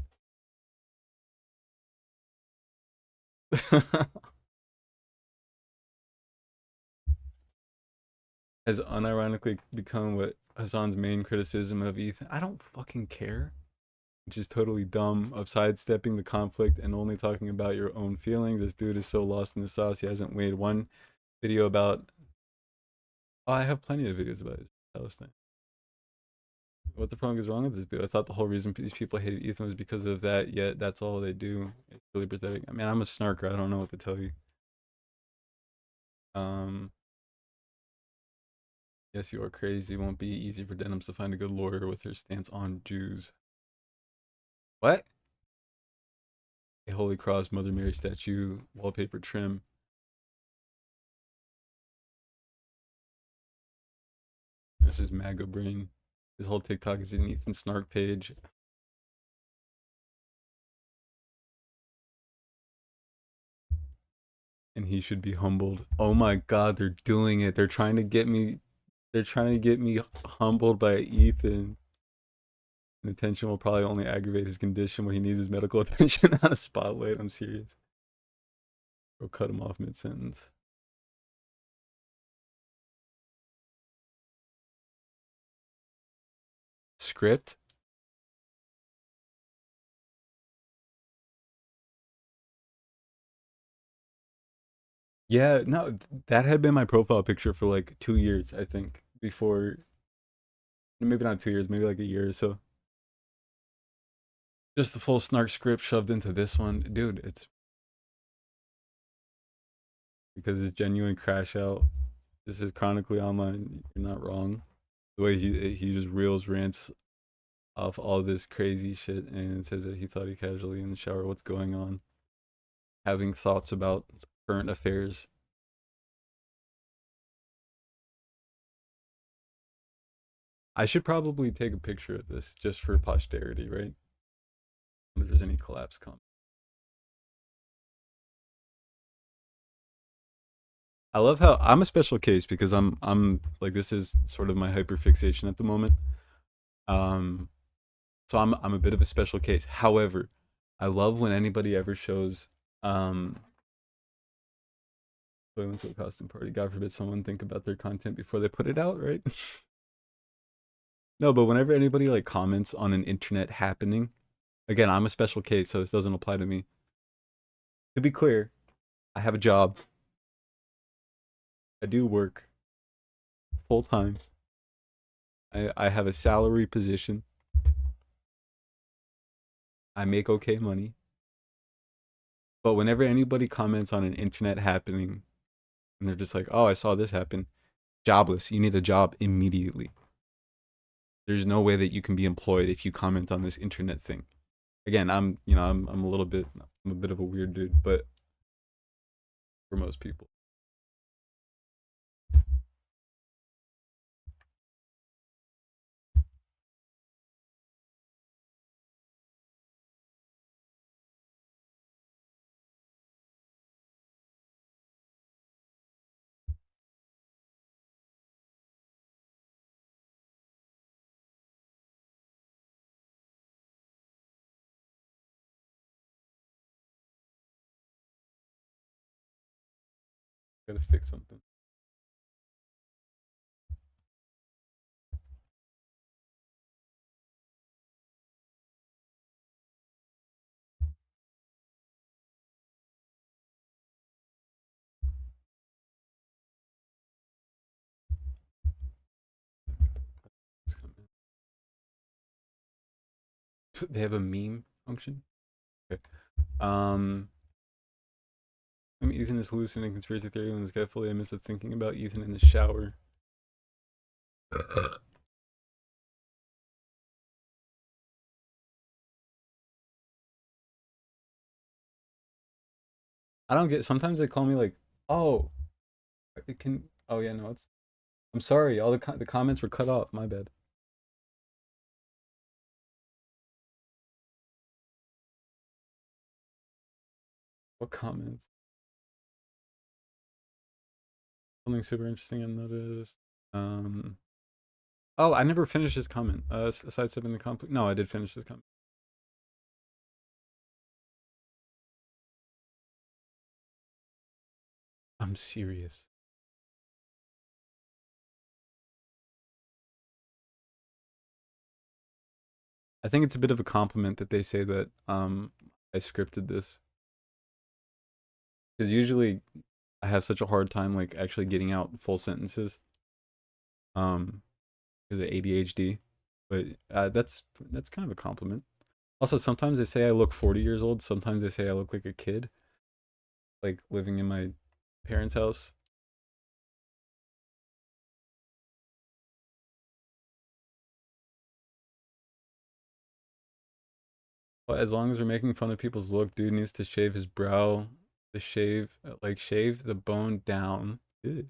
Has unironically become what Hassan's main criticism of Ethan. I don't fucking care. Which is totally dumb, of sidestepping the conflict and only talking about your own feelings. This dude is so lost in the sauce, he hasn't made one video about. Oh, I have plenty of videos about Palestine. What the fuck is wrong with this dude? I thought the whole reason these people hated Ethan was because of that, yet that's all they do. It's really pathetic. I mean, I'm a snarker, I don't know what to tell you. Yes, you are crazy. It won't be easy for Denims to find a good lawyer with her stance on Jews. What? A Holy Cross Mother Mary statue, wallpaper trim. This is MAGA brain. This whole TikTok is an Ethan Snark page. And he should be humbled. Oh my god, they're doing it. They're trying to get me. They're trying to get me humbled by Ethan. And attention will probably only aggravate his condition when he needs his medical attention, not a spotlight. I'm serious. Or cut him off mid-sentence. Script? Yeah, no, that had been my profile picture for like 2 years, I think, before. Maybe not 2 years, maybe like a year or so. Just the full snark script shoved into this one. Dude, it's because it's genuine crash out. This is chronically online. You're not wrong. The way he just reels rants off all this crazy shit and says that he thought he casually in the shower. What's going on? Having thoughts about current affairs. I should probably take a picture of this just for posterity, right? I wonder if there's any collapse coming. I love how I'm a special case because I'm like, this is sort of my hyperfixation at the moment. So I'm a bit of a special case. However, I love when anybody ever shows so I went to a costume party. God forbid someone think about their content before they put it out, right? No, but whenever anybody like comments on an internet happening, again, I'm a special case, so this doesn't apply to me. To be clear, I have a job. I do work full time. I have a salary position. I make okay money. But whenever anybody comments on an internet happening and they're just like, oh, I saw this happen, jobless, you need a job immediately. There's no way that you can be employed if you comment on this internet thing. Again, I'm a bit of a weird dude, but for most people. Gotta fix something. They have a meme function. Okay. I mean, Ethan is hallucinating conspiracy theory when this guy fully admits to thinking about Ethan in the shower. I don't get. Sometimes they call me like, oh, it can. Oh yeah, no, it's. I'm sorry. All the comments were cut off. My bad. What comments? Something super interesting I noticed. Oh, I never finished his comment. Sidestepping the conflict. No, I did finish his comment. I'm serious. I think it's a bit of a compliment that they say that I scripted this. Because usually I have such a hard time like actually getting out full sentences. Because of ADHD. But that's kind of a compliment. Also, sometimes they say I look 40 years old. Sometimes they say I look like a kid. Like living in my parents' house. But as long as we're making fun of people's look, dude needs to shave his brow. Shave the bone down. Ew.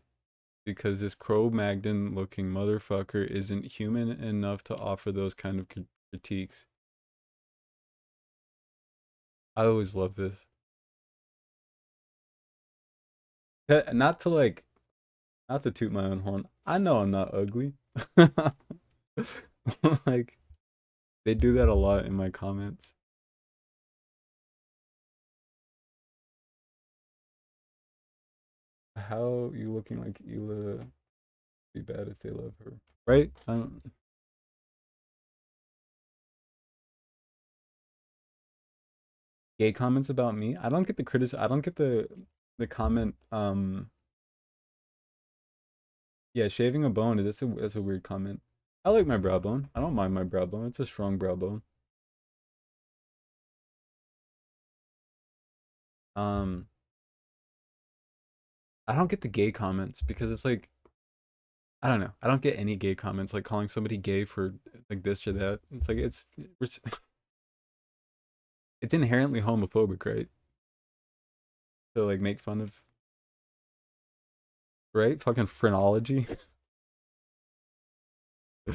Because this Cro-Magnon looking motherfucker isn't human enough to offer those kind of critiques. I always love this. Not to toot my own horn. I know I'm not ugly. Like, they do that a lot in my comments. How you looking like Ela? Be bad if they love her, right? Gay comments about me. I don't get the criticism. I don't get the comment. Yeah, shaving a bone. That's a weird comment. I like my brow bone. I don't mind my brow bone. It's a strong brow bone. I don't get the gay comments because it's like, I don't know. I don't get any gay comments like calling somebody gay for like this or that. It's like it's inherently homophobic, right? To like make fun of, right? Fucking phrenology. You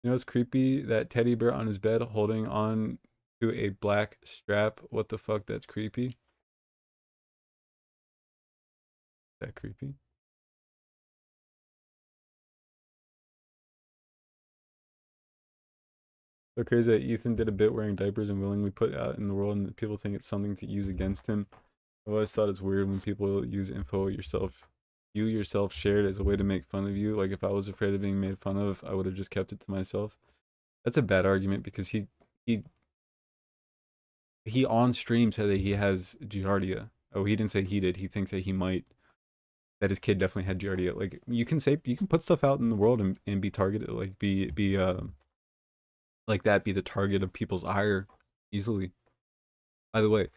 know, it's creepy that teddy bear on his bed holding on to a black strap. What the fuck? That's creepy. That creepy. So crazy that Ethan did a bit wearing diapers and willingly put out in the world, and people think it's something to use against him. I've always thought it's weird when people use info you yourself shared as a way to make fun of you. Like if I was afraid of being made fun of, I would have just kept it to myself. That's a bad argument because he on stream said that he has giardia. Oh, he didn't say he did. He thinks that he might. That his kid definitely had giardia. Like you can put stuff out in the world and be targeted, like be like that, be the target of people's ire easily. By the way,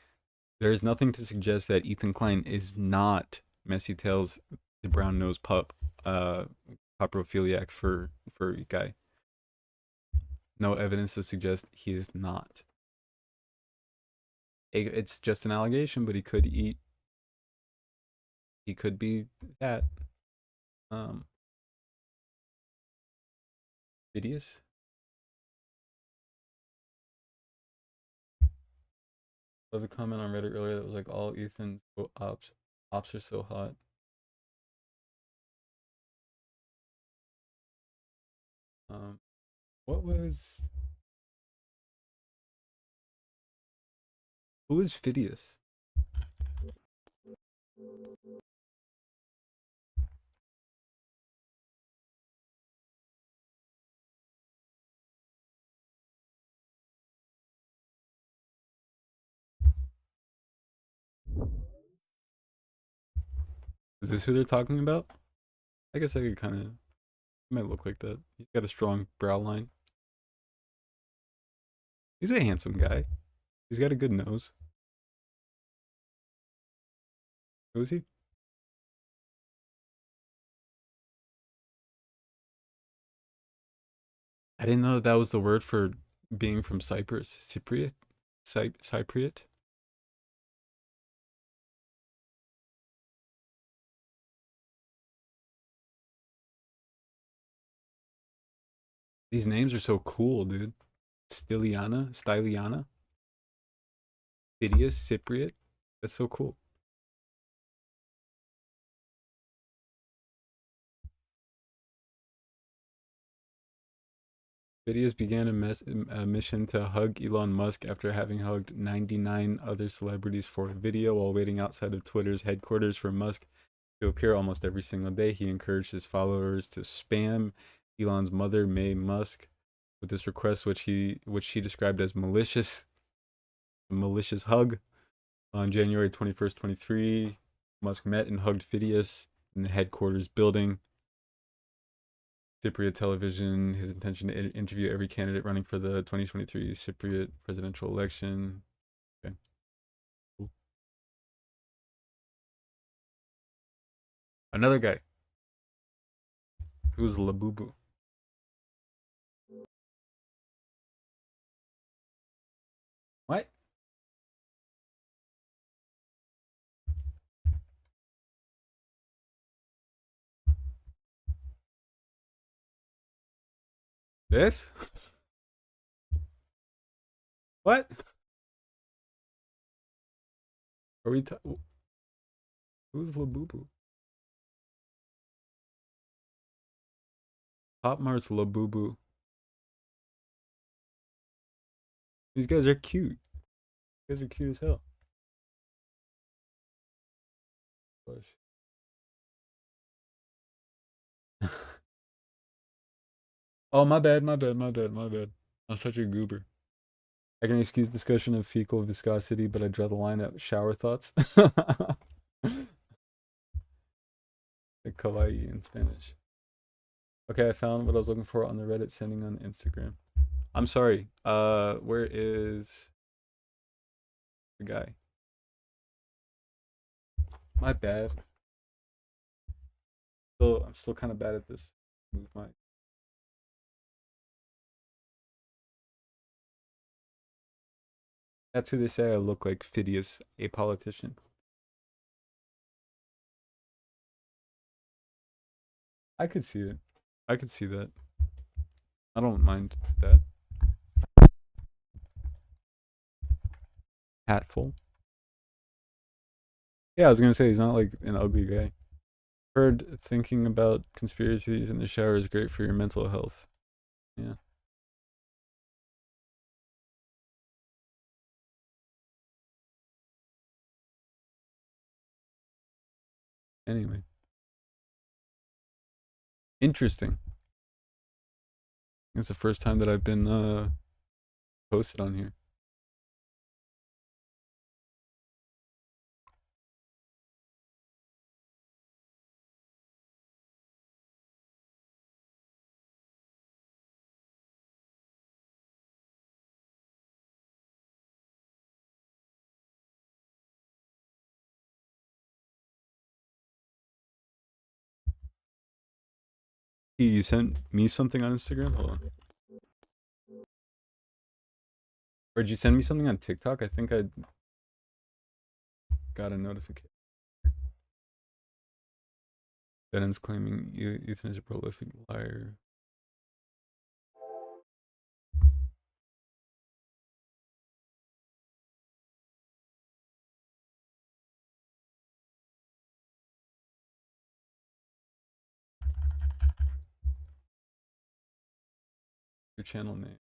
there is nothing to suggest that Ethan Klein is not Messy Tails, the brown nosed pup, coprophiliac for guy. No evidence to suggest he is not. It's just an allegation, but he could eat. He could be that. Hideous. I love a comment on Reddit earlier that was like, all Ethan's ops are so hot. What was... Who is Phidias? Is this who they're talking about? I guess I could kind of... might look like that. He's got a strong brow line. He's a handsome guy. He's got a good nose. Who is he? I didn't know that was the word for being from Cyprus. Cypriot? Cypriot? These names are so cool, dude. Styliana, Phidias, Cypriot. That's so cool. Phidias began a mission to hug Elon Musk after having hugged 99 other celebrities for a video while waiting outside of Twitter's headquarters for Musk to appear almost every single day. He encouraged his followers to spam Elon's mother, May Musk, with this request, which she described as malicious. A malicious hug. On January 21st, 23, Musk met and hugged Phidias in the headquarters building. Cypriot Television, his intention to interview every candidate running for the 2023 Cypriot presidential election. Okay. Cool. Another guy. Who's Labubu? What? This? What? Are we? Who's Labubu? Pop Mart's Labubu. These guys are cute. These guys are cute as hell. Push. Oh, my bad. I'm such a goober. I can excuse discussion of fecal viscosity, but I draw the line at shower thoughts. Like kawaii in Spanish. Okay, I found what I was looking for on the Reddit, sending on Instagram. I'm sorry. Where is the guy? My bad. I'm still kind of bad at this. Move my. That's who they say I look like, Phidias, a politician. I could see it. I could see that. I don't mind that. Hatful. Yeah, I was gonna say he's not like an ugly guy. Heard thinking about conspiracies in the shower is great for your mental health. Yeah. Anyway. Interesting. It's the first time that I've been posted on here. You sent me something on Instagram? Hold on. Or did you send me something on TikTok? I think I got a notification. Venom's claiming Ethan is a prolific liar. Your channel name.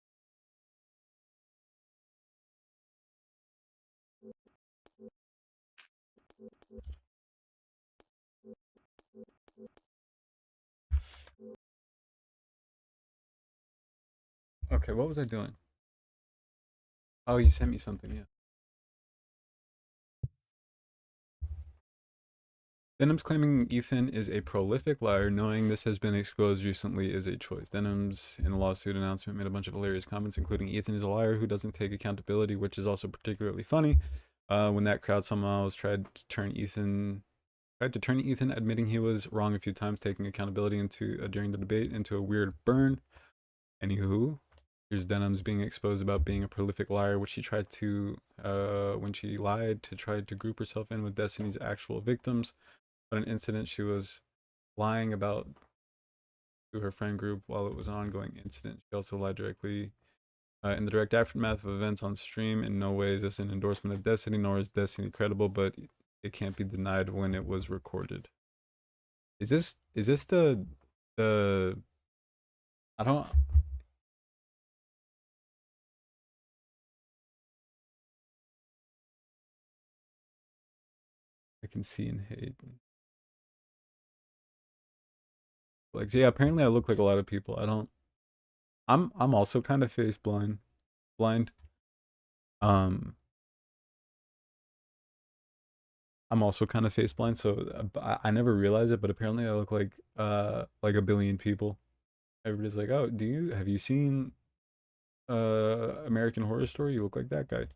Okay, what was I doing? Oh, you sent me something, yeah. Denham's claiming Ethan is a prolific liar, knowing this has been exposed recently is a choice. Denham's, in the lawsuit announcement, made a bunch of hilarious comments, including Ethan is a liar who doesn't take accountability, which is also particularly funny. When that crowd somehow tried to turn Ethan admitting he was wrong a few times, taking accountability into during the debate into a weird burn. Anywho, here's Denham's being exposed about being a prolific liar, which she tried to when she lied to try to group herself in with Destiny's actual victims. But an incident she was lying about to her friend group while it was an ongoing incident. She also lied directly in the direct aftermath of events on stream. In no way is this an endorsement of Destiny, nor is Destiny credible, but it can't be denied when it was recorded. Is this the I don't I can see in hate. Like, yeah, apparently I look like a lot of people. I'm also kind of face blind. I'm also kind of face blind, so I never realized it, but apparently I look like a billion people. Everybody's like, "Oh, have you seen American Horror Story? You look like that guy."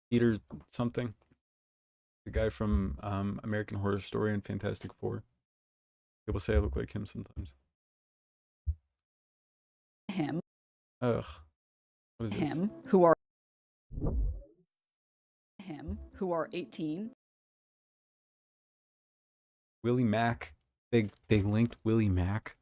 Peter something. The guy from American Horror Story and Fantastic Four. People say I look like him sometimes. Him. Ugh. What is this? Him who are 18. Willie Mack. They linked Willie Mack.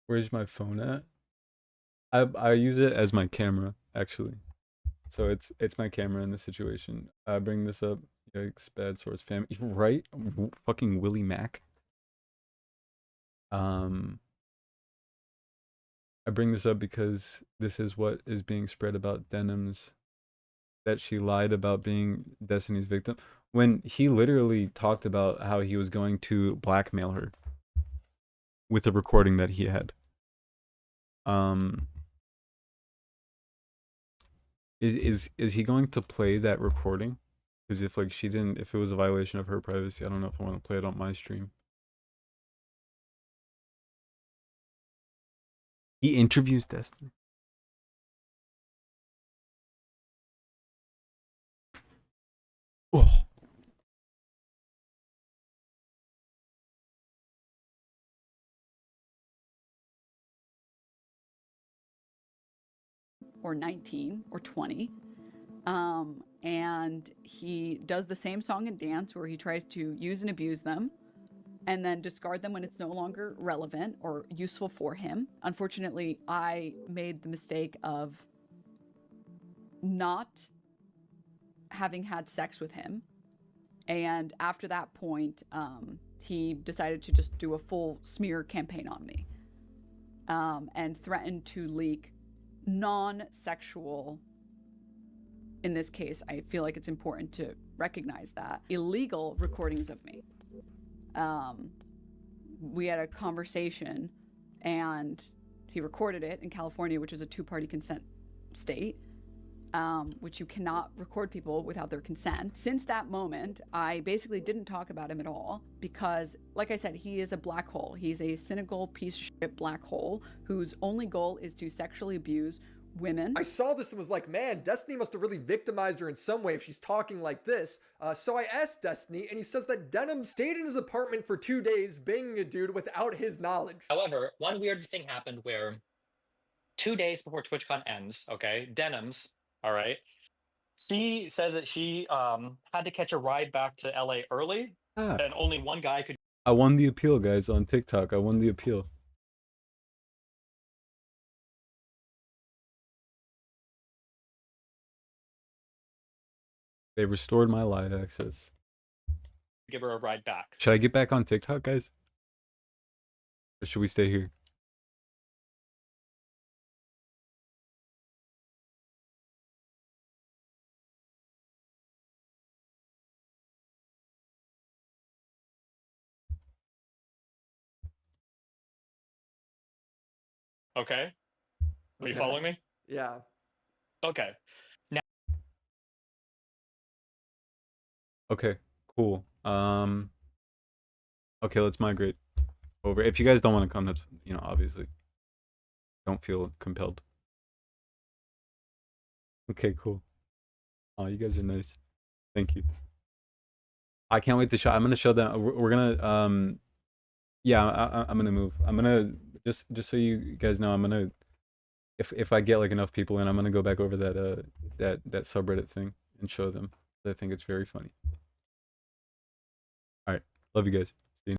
Where's my phone at? I use it as my camera, actually. So it's my camera in this situation. I bring this up. Yikes, bad source fam. Right? Fucking Willie Mack. I bring this up because this is what is being spread about Denims, that she lied about being Destiny's victim, when he literally talked about how he was going to blackmail her with a recording that he had. Is he going to play that recording? Because if if it was a violation of her privacy, I don't know if I want to play it on my stream. He interviews Destiny. Oh. Or 19 or 20. And he does the same song and dance where he tries to use and abuse them and then discard them when it's no longer relevant or useful for him. Unfortunately, I made the mistake of not having had sex with him. And after that point, he decided to just do a full smear campaign on me and threatened to leak non-sexual, in this case, I feel like it's important to recognize that, illegal recordings of me. We had a conversation and he recorded it in California, which is a two-party consent state, which you cannot record people without their consent. Since that moment, I basically didn't talk about him at all because, like I said, he is a black hole. He's a cynical piece of shit black hole whose only goal is to sexually abuse women. I saw this and was like, man, Destiny must have really victimized her in some way if she's talking like this. So I asked Destiny, and he says that Denim stayed in his apartment for 2 days banging a dude without his knowledge. However, one weird thing happened where 2 days before TwitchCon ends, okay, Denims, all right, she said that she had to catch a ride back to LA early, and only one guy could. I won the appeal, guys, on TikTok. I won the appeal. They restored my live access. give her a ride back. Should I get back on TikTok, guys? Or should we stay here? Okay. Are you following me? Yeah. Okay. Now. Okay, cool. Okay, let's migrate over. If you guys don't want to come, that's, you know, obviously. Don't feel compelled. Okay, cool. Oh, you guys are nice. Thank you. I can't wait to show. I'm gonna show them. We're gonna yeah. I'm gonna move. I'm gonna Just so you guys know, I'm gonna if I get like enough people in, I'm gonna go back over that subreddit thing and show them. I think it's very funny. All right, love you guys.